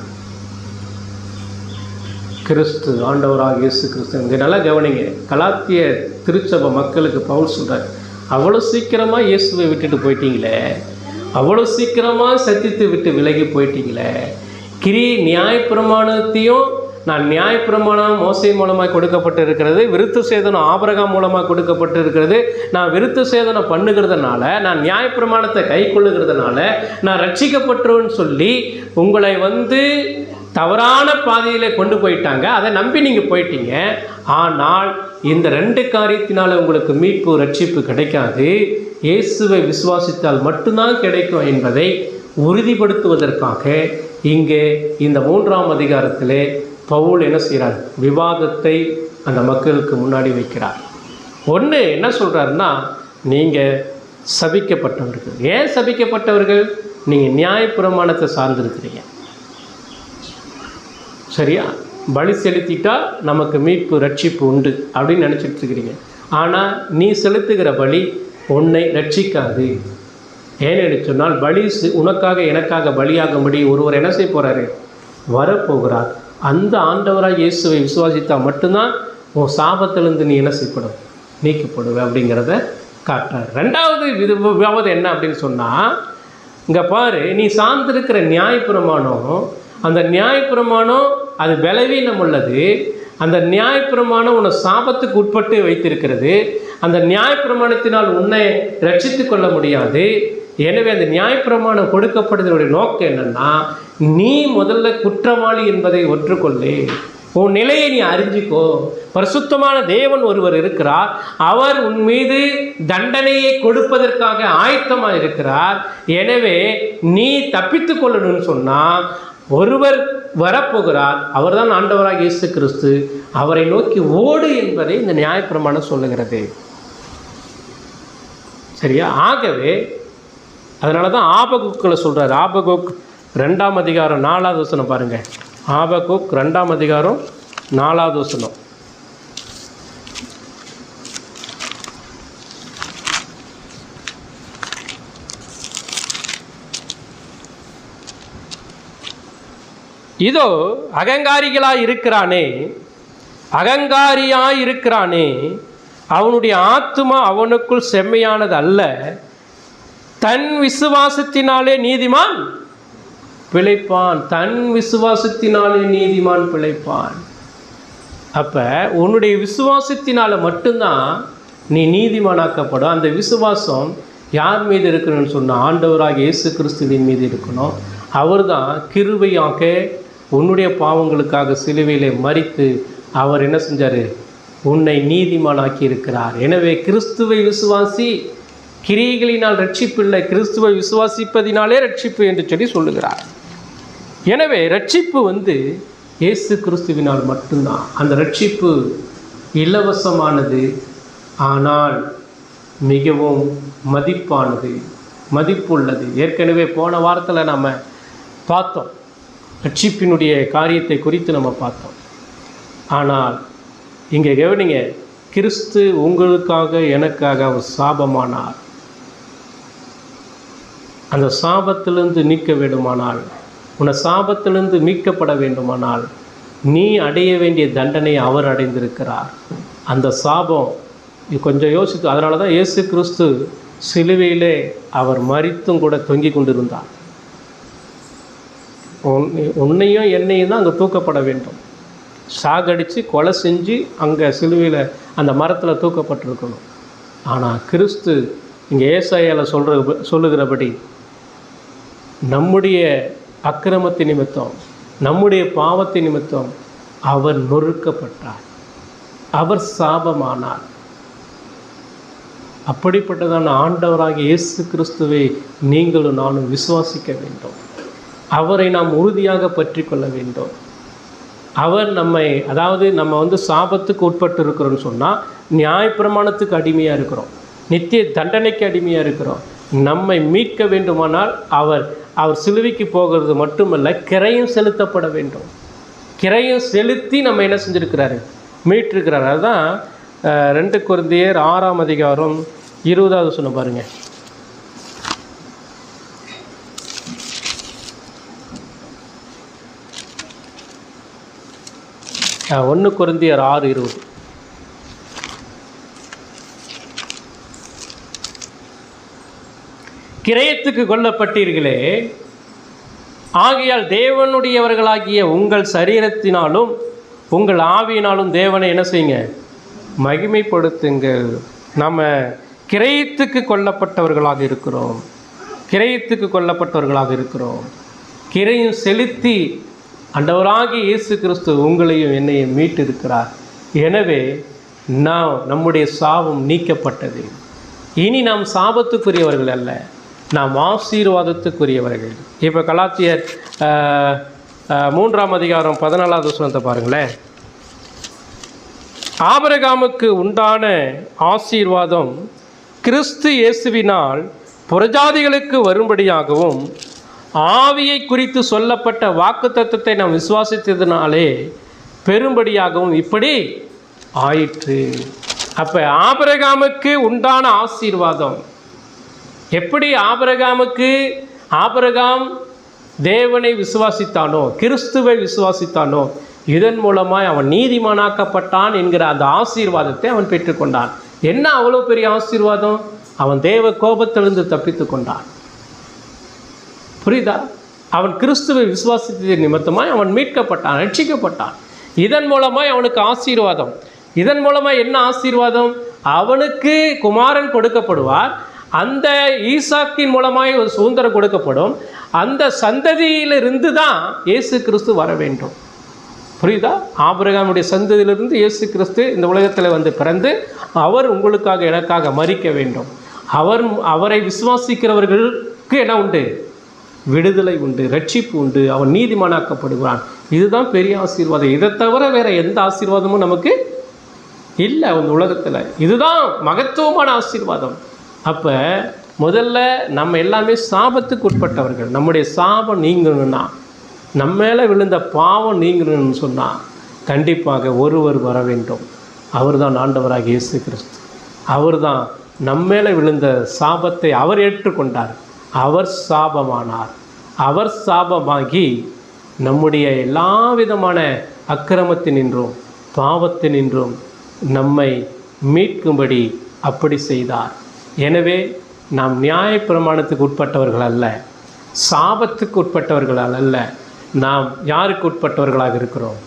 கிறிஸ்து, ஆண்டவராக இயேசு கிறிஸ்து. இங்கே நல்லா கவனிங்க. கலாத்திய திருச்சபை மக்களுக்கு பவுல் சொல்றார், அவ்வளோ சீக்கிரமாக இயேசுவை விட்டுட்டு போயிட்டீங்களே, அவ்வளோ சீக்கிரமாக சத்தியத்தை விட்டு விலகி போயிட்டீங்களே. நியாயப்பிரமாணத்தையும் நான் நியாயப்பிரமாணம் மோசே மூலமாக கொடுக்கப்பட்டு இருக்கிறது, விருத்த சேதனம் ஆபிரகாம் மூலமாக கொடுக்கப்பட்டு இருக்கிறது. நான் விருத்த சேதனம் பண்ணுகிறதுனால, நான் நியாயப்பிரமாணத்தை கை கொள்ளுகிறதுனால நான் ரட்சிக்கப்பட்டுருன்னு சொல்லி உங்களை தவறான பாதையில் கொண்டு போயிட்டாங்க. அதை நம்பி நீங்கள் போயிட்டீங்க. ஆனால் இந்த 2 காரியத்தினால் உங்களுக்கு மீட்பு ரட்சிப்பு கிடைக்காது. இயேசுவை விசுவாசித்தால் மட்டும்தான் கிடைக்கும் என்பதை உறுதிப்படுத்துவதற்காக இங்கே இந்த 3ஆம் அதிகாரத்திலே பவுல் என்ன செய்கிறார்? விவாதத்தை அந்த மக்களுக்கு முன்னாடி வைக்கிறார். ஒன்று என்ன சொல்கிறாருன்னா, நீங்கள் சபிக்கப்பட்டவர்கள். ஏன் சபிக்கப்பட்டவர்கள்? நீங்கள் நியாயப்பிரமாணத்தை சார்ந்திருக்கிறீங்க. சரியா? பலி செலுத்திட்டா நமக்கு மீட்பு ரட்சிப்பு உண்டு அப்படின்னு நினச்சிட்டு இருக்கிறீங்க. ஆனால் நீ செலுத்துகிற பலி உன்னை ரட்சிக்காது. ஏன்னு சொன்னால், பலி உனக்காக எனக்காக பலியாகும்படி ஒருவர் என்ன செய்ய போகிறாரு? வரப்போகிறார். அந்த ஆண்டவராக இயேசுவை விசுவாசித்தால் மட்டும்தான் உன் சாபத்திலிருந்து நீ என்ன செய்யப்படும்? நீக்கப்படுவே அப்படிங்கிறத காட்டுறார். 2வது விவாதம் என்ன அப்படின்னு சொன்னால், இங்கே பாரு, நீ சார்ந்திருக்கிற நியாயப்பிரமாணம், அந்த நியாயப்பிரமாணம் அது பலவீனம் உள்ளது. அந்த நியாயப்பிரமாணம் உன்னை சாபத்துக்கு உட்பட்டு வைத்திருக்கிறது. அந்த நியாயப்பிரமாணத்தினால் உன்னை ரட்சித்து கொள்ள முடியாது. எனவே அந்த நியாயப்பிரமாணம் கொடுக்கப்படுவதனுடைய நோக்கம் என்னன்னா, நீ முதல்ல குற்றவாளி என்பதை ஒற்றுக்கொள்ளு. உன் நிலையை நீ அறிஞ்சிக்கோ. பரிசுத்தமான தேவன் ஒருவர் இருக்கிறார். அவர் உன் மீது தண்டனையை கொடுப்பதற்காக ஆயத்தமாக இருக்கிறார். எனவே நீ தப்பித்து கொள்ளணும்னு சொன்னால் ஒருவர் வரப்போகிறார். அவர்தான் ஆண்டவராக இயேசு கிறிஸ்து. அவரை நோக்கி ஓடு என்பதை இந்த நியாயப்பிரமாணம் சொல்லுகிறது. சரியா? ஆகவே அதனால தான் ஆபகுக்கில் சொல்கிறார். ஆபகுக் 2ஆம் அதிகாரம் 4வது வசனம் பாருங்கள். ஆபகுக் 2ஆம் அதிகாரம் 4வது வசனம். இதோ அகங்காரியாய் இருக்கிறானே, அவனுடைய ஆத்துமா அவனுக்குள் செம்மையானது அல்ல. தன் விசுவாசத்தினாலே நீதிமான் பிழைப்பான். தன் விசுவாசத்தினாலே நீதிமான் பிழைப்பான். அப்போ உன்னுடைய விசுவாசத்தினால மட்டும்தான் நீ நீதிமானாக்கப்படும். அந்த விசுவாசம் யார் மீது இருக்கணும்னு சொன்னால், ஆண்டவராக இயேசு கிறிஸ்துவின் மீது இருக்கணும். அவர் தான் கிருபையாக உன்னுடைய பாவங்களுக்காக சிலுவையிலே மரித்து அவர் என்ன செஞ்சார்? உன்னை நீதிமானாக்கி இருக்கிறார். எனவே கிறிஸ்துவை விசுவாசி. கிரியைகளினால் ரட்சிப்பு இல்லை, கிறிஸ்துவை விசுவாசிப்பதினாலே ரட்சிப்பு என்று சொல்லி சொல்லுகிறார். எனவே ரட்சிப்பு இயேசு கிறிஸ்துவினால் மட்டும்தான். அந்த ரட்சிப்பு இலவசமானது, ஆனால் மிகவும் மதிப்பானது, மதிப்புள்ளது. ஏற்கனவே போன வாரத்தில் நம்ம பார்த்தோம், ரட்சிப்பினுடைய காரியத்தை குறித்து நம்ம பார்த்தோம். ஆனால் இங்கே கவனிங்க, கிறிஸ்து உங்களுக்காக எனக்காக அவர் சாபமானார். அந்த சாபத்திலிருந்து நீக்க வேண்டுமானால், உன்னை சாபத்திலிருந்து மீட்கப்பட வேண்டுமானால் நீ அடைய வேண்டிய தண்டனை அவர் அடைந்திருக்கிறார். அந்த சாபம் கொஞ்சம் யோசித்து, அதனால தான் இயேசு கிறிஸ்து சிலுவையிலே அவர் மரித்தும் கூட தொங்கி கொண்டிருந்தார். உன்னையும் என்னையும் தான் அங்கே தூக்கப்பட வேண்டும். சாகடித்து கொலை செஞ்சு அங்கே சிலுவையில் அந்த மரத்தில் தூக்கப்பட்டிருக்கணும். ஆனால் கிறிஸ்து இங்கே ஏசாயால சொல்லுகிறபடி நம்முடைய அக்கிரமத்தின் நிமித்தம், நம்முடைய பாவத்தின் நிமித்தம் அவர் நொறுக்கப்பட்டார், அவர் சாபமானார். அப்படிப்பட்டதான ஆண்டவராகிய இயேசு கிறிஸ்துவை நீங்களும் நானும் விசுவாசிக்க வேண்டும். அவரை நாம் உறுதியாக பற்றி கொள்ள வேண்டும். அவர் நம்மை, அதாவது நம்ம சாபத்துக்கு உட்பட்டு இருக்கிறோன்னு சொன்னால் நியாயப்பிரமாணத்துக்கு அடிமையாக இருக்கிறோம், நித்திய தண்டனைக்கு அடிமையாக இருக்கிறோம். நம்மை மீட்க வேண்டுமானால் அவர் சிலுவைக்கு போகிறது மட்டுமல்ல, கிரையும் செலுத்தப்பட வேண்டும். கிரையும் செலுத்தி நம்ம என்ன செஞ்சுருக்கிறாரு, மீட்டிருக்கிறார். அதுதான் 2 கொரிந்தியர் 6ஆம் அதிகாரம் 20வது சொன்ன பாருங்க. 1 கொரிந்தியர் 6:20. கிரயத்துக்கு கொல்லப்பட்டீர்களே, ஆகையால் தேவனுடையவர்களாகிய உங்கள் சரீரத்தினாலும் உங்கள் ஆவியினாலும் தேவனை என்ன செய்யுங்க, மகிமைப்படுத்துங்கள். நம்ம கிரயத்துக்கு கொல்லப்பட்டவர்களாக இருக்கிறோம், கிரயத்துக்கு கொல்லப்பட்டவர்களாக இருக்கிறோம். கிரயம் செலுத்தி ஆண்டவராகிய இயேசு கிறிஸ்து உங்களையும் என்னையும் மீட்டிருக்கிறார். எனவே நம்முடைய சாபம் நீக்கப்பட்டது. இனி நாம் சாபத்துக்குரியவர்கள் அல்ல, நாம் ஆசீர்வாதத்துக்குரியவர்கள். இப்போ கலாத்தியர் 3ஆம் அதிகாரம் 14வது வசனத்தை பாருங்களேன். ஆபிரகாமுக்கு உண்டான ஆசீர்வாதம் கிறிஸ்து இயேசுவினால் புறஜாதிகளுக்கு வரும்படியாகவும் ஆவியை குறித்து சொல்லப்பட்ட வாக்குத்தத்தத்தை நாம் விசுவாசித்ததினாலே பெரும்படியாகவும் இப்படி ஆயிற்று. அப்போ ஆபிரகாமுக்கு உண்டான ஆசீர்வாதம் எப்படி? ஆபிரகாம் தேவனை விசுவாசித்தானோ, கிறிஸ்துவை விசுவாசித்தானோ, இதன் மூலமாய் அவன் நீதிமானாக்கப்பட்டான் என்கிற அந்த ஆசீர்வாதத்தை அவன் பெற்றுக்கொண்டான். என்ன அவ்வளோ பெரிய ஆசீர்வாதம்? அவன் தேவ கோபத்திலிருந்து தப்பித்து கொண்டான். புரியுதா? அவன் கிறிஸ்துவை விசுவாசித்ததின் நிமித்தமாய் அவன் மீட்கப்பட்டான், ரட்சிக்கப்பட்டான். இதன் மூலமாய் அவனுக்கு ஆசீர்வாதம். இதன் மூலமாக என்ன ஆசீர்வாதம்? அவனுக்கு குமாரன் கொடுக்கப்படுவார். அந்த ஈசாக்கின் மூலமாய் ஒரு சுதந்திரம் கொடுக்கப்படும். அந்த சந்ததியிலிருந்து தான் இயேசு கிறிஸ்து வர வேண்டும். புரியுதா? ஆபிரகாமுடைய சந்ததியிலிருந்து இயேசு கிறிஸ்து இந்த உலகத்தில் பிறந்து அவர் உங்களுக்காக எனக்காக மரிக்க வேண்டும். அவரை விசுவாசிக்கிறவர்களுக்கு என்ன உண்டு? விடுதலை உண்டு, ரட்சிப்பு உண்டு, அவன் நீதிமானாக்கப்படுகிறான். இதுதான் பெரிய ஆசீர்வாதம். இதை தவிர வேறு எந்த ஆசீர்வாதமும் நமக்கு இல்லை அந்த உலகத்தில். இதுதான் மகத்துவமான ஆசீர்வாதம். அப்போ முதல்ல நம்ம எல்லாமே சாபத்துக்கு உட்பட்டவர்கள். நம்முடைய சாபம் நீங்கணும்னா, நம்ம மேலே விழுந்த பாவம் நீங்கணும்னு சொன்னால் கண்டிப்பாக ஒருவர் வர வேண்டும். அவர் தான் ஆண்டவராகிய இயேசு கிறிஸ்து. அவர் தான் நம்ம மேலே விழுந்த சாபத்தை அவர் ஏற்றுக்கொண்டார். அவர் சாபமானார். அவர் சாபமாகி நம்முடைய எல்லா விதமான அக்கிரமத்தினின்றும் பாவத்தினின்றும் நம்மை மீட்கும்படி அப்படி செய்தார். எனவே நாம் நியாயப்பிரமாணத்துக்கு உட்பட்டவர்கள் அல்ல, சாபத்துக்கு உட்பட்டவர்கள் அல்ல. நாம் யாருக்கு உட்பட்டவர்களாக இருக்கிறோம்?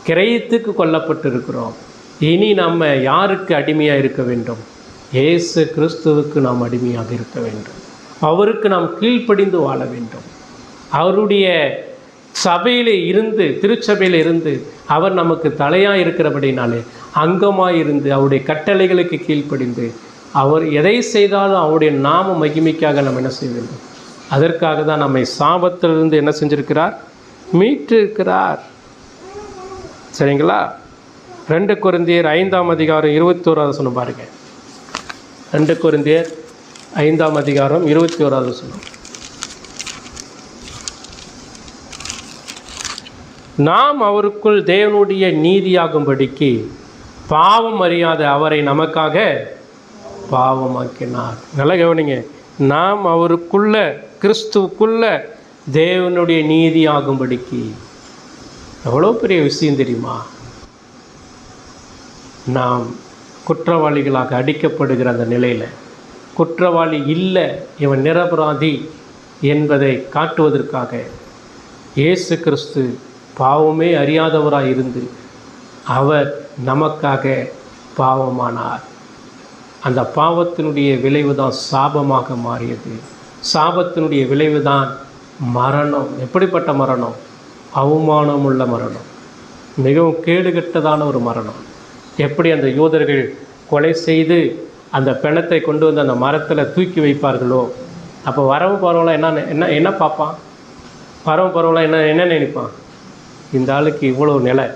கிரயத்துக்கு கொல்லப்பட்டு இருக்கிறோம். இனி நம்ம யாருக்கு அடிமையாக இருக்க வேண்டும்? இயேசு கிறிஸ்துவுக்கு நாம் அடிமையாக இருக்க வேண்டும். அவருக்கு நாம் கீழ்ப்படிந்து வாழ வேண்டும். அவருடைய சபையில் இருந்து, திருச்சபையில் இருந்து அவர் நமக்கு தலையாக இருக்கிறபடினாலே அங்கமாக இருந்து அவருடைய கட்டளைகளுக்கு கீழ்ப்படிந்து அவர் எதை செய்தாலும் அவருடைய நாம மகிமைக்காக நம்ம என்ன செய்ய வேண்டும்? அதற்காக தான் நம்மை சாபத்திலிருந்து என்ன செஞ்சிருக்கிறார்? மீட்டிருக்கிறார். சரிங்களா? 2 கொரிந்தியர் 5ஆம் அதிகாரம் 21வது வசனம் பாருங்க. 2 கொரிந்தியர் 5ஆம் அதிகாரம் 21வது வசனம். நாம் அவருக்குள் தேவனுடைய நீதியாகும்படிக்கு பாவம் அறியாத அவரை நமக்காக பாவமாக்கினார். நல்லா கவனிங்க. நாம் அவருக்குள்ள, கிறிஸ்துவுக்குள்ள தேவனுடைய நீதி ஆகும்படிக்கு. எவ்வளோ பெரிய விஷயம் தெரியுமா? நாம் குற்றவாளிகளாக அடிக்கப்படுகிற அந்த நிலையில், குற்றவாளி இல்லை, இவன் நிரபராதி என்பதை காட்டுவதற்காக இயேசு கிறிஸ்து பாவமே அறியாதவராய் இருந்து அவர் நமக்காக பாவமானார். அந்த பாவத்தினுடைய விளைவு தான் சாபமாக மாறியது. சாபத்தினுடைய விளைவு தான் மரணம். எப்படிப்பட்ட மரணம்? அவமானமுள்ள மரணம், மிகவும் கேடுகட்டதான ஒரு மரணம். எப்படி அந்த யூதர்கள் கொலை செய்து அந்த பிணத்தை கொண்டு வந்து அந்த மரத்தில் தூக்கி வைப்பார்களோ, அப்போ வரவு பரவலாம் என்ன பார்ப்பான்? வரவு பரவலாம் என்ன நினைப்பான்? இந்த ஆளுக்கு இவ்வளோ நிலை,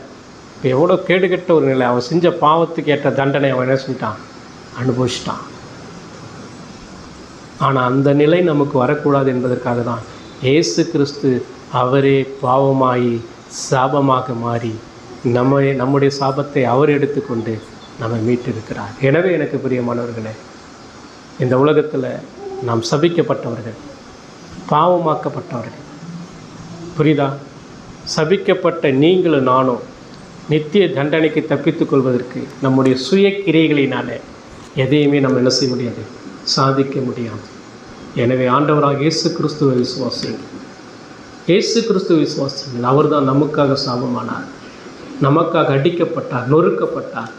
இப்போ எவ்வளோ கேடுகட்ட ஒரு நிலை, அவன் செஞ்ச பாவத்துக்கு ஏற்ற தண்டனை அவன் என்ன செஞ்சிட்டான்? அனுபவிச்சிட்டான். ஆனால் அந்த நிலை நமக்கு வரக்கூடாது என்பதற்காக தான் இயேசு கிறிஸ்து அவரே பாவமாகி சாபமாக மாறி நம்முடைய சாபத்தை அவர் எடுத்துக்கொண்டு நம்மை மீட்டிருக்கிறார். எனவே எனக்கு பிரியமானவர்களே, இந்த உலகத்தில் நாம் சபிக்கப்பட்டவர்கள், பாவமாக்கப்பட்டவர்கள். புரியுதா? சபிக்கப்பட்ட நீங்களும் நானும் நித்திய தண்டனைக்கு தப்பித்துக் கொள்வதற்கு நம்முடைய சுய கிரைகளினாலே எதையுமே நம்ம என்ன செய்ய முடியாது, சாதிக்க முடியாது. எனவே ஆண்டவராக இயேசு கிறிஸ்துவை விசுவாசியுங்கள். இயேசு கிறிஸ்துவை விசுவாசியுங்கள். அவர் தான் நமக்காக சாபமானார், நமக்காக அடிக்கப்பட்டார், நொறுக்கப்பட்டார்.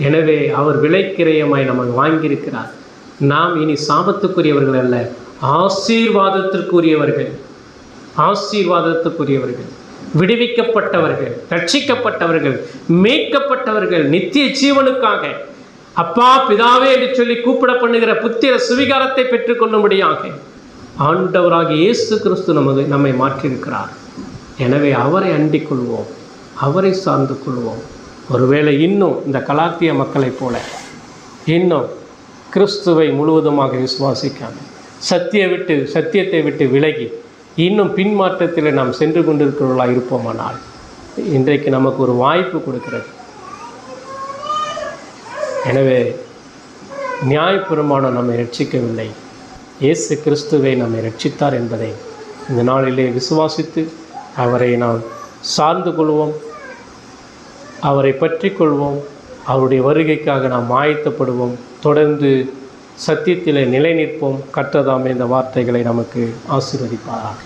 எனவே அவர் விலைக்கிரயமாய் நம்மை வாங்கியிருக்கிறார். நாம் இனி சாபத்துக்குரியவர்கள் அல்ல, ஆசீர்வாதத்திற்குரியவர்கள். ஆசீர்வாதத்துக்குரியவர்கள், விடுவிக்கப்பட்டவர்கள், ரட்சிக்கப்பட்டவர்கள், மீட்கப்பட்டவர்கள், நித்திய ஜீவனுக்காக அப்பா பிதாவே என்று சொல்லி கூப்பிட பண்ணுகிற புத்திர சுவிகாரத்தை பெற்றுக்கொள்ளும்படியாக ஆண்டவராக இயேசு கிறிஸ்து நம்மை மாற்றியிருக்கிறார். எனவே அவரை அண்டிக் கொள்வோம், அவரை சார்ந்து கொள்வோம். ஒருவேளை இன்னும் இந்த கலாத்திய மக்களைப் போல இன்னும் கிறிஸ்துவை முழுவதுமாக விசுவாசிக்காமல் சத்தியத்தை விட்டு விலகி இன்னும் பின்மாற்றத்தில் நாம் சென்று கொண்டிருக்கிறவர்களாக இருப்போமானால் இன்றைக்கு நமக்கு ஒரு வாய்ப்பு கொடுக்கிறது. எனவே நியாயப்பிரமாணம் நம்மை ரட்சிக்கவில்லை, இயேசு கிறிஸ்துவை நம்மை ரட்சித்தார் என்பதை இந்த நாளிலே விசுவாசித்து அவரை நாம் சார்ந்து கொள்வோம், அவரை பற்றி கொள்வோம். அவருடைய வருகைக்காக நாம் ஆயத்தப்படுவோம். தொடர்ந்து சத்தியத்திலே நிலை நிற்போம். கர்த்தர் தாமே இந்த வார்த்தைகளை நமக்கு ஆசீர்வதிப்பாராக.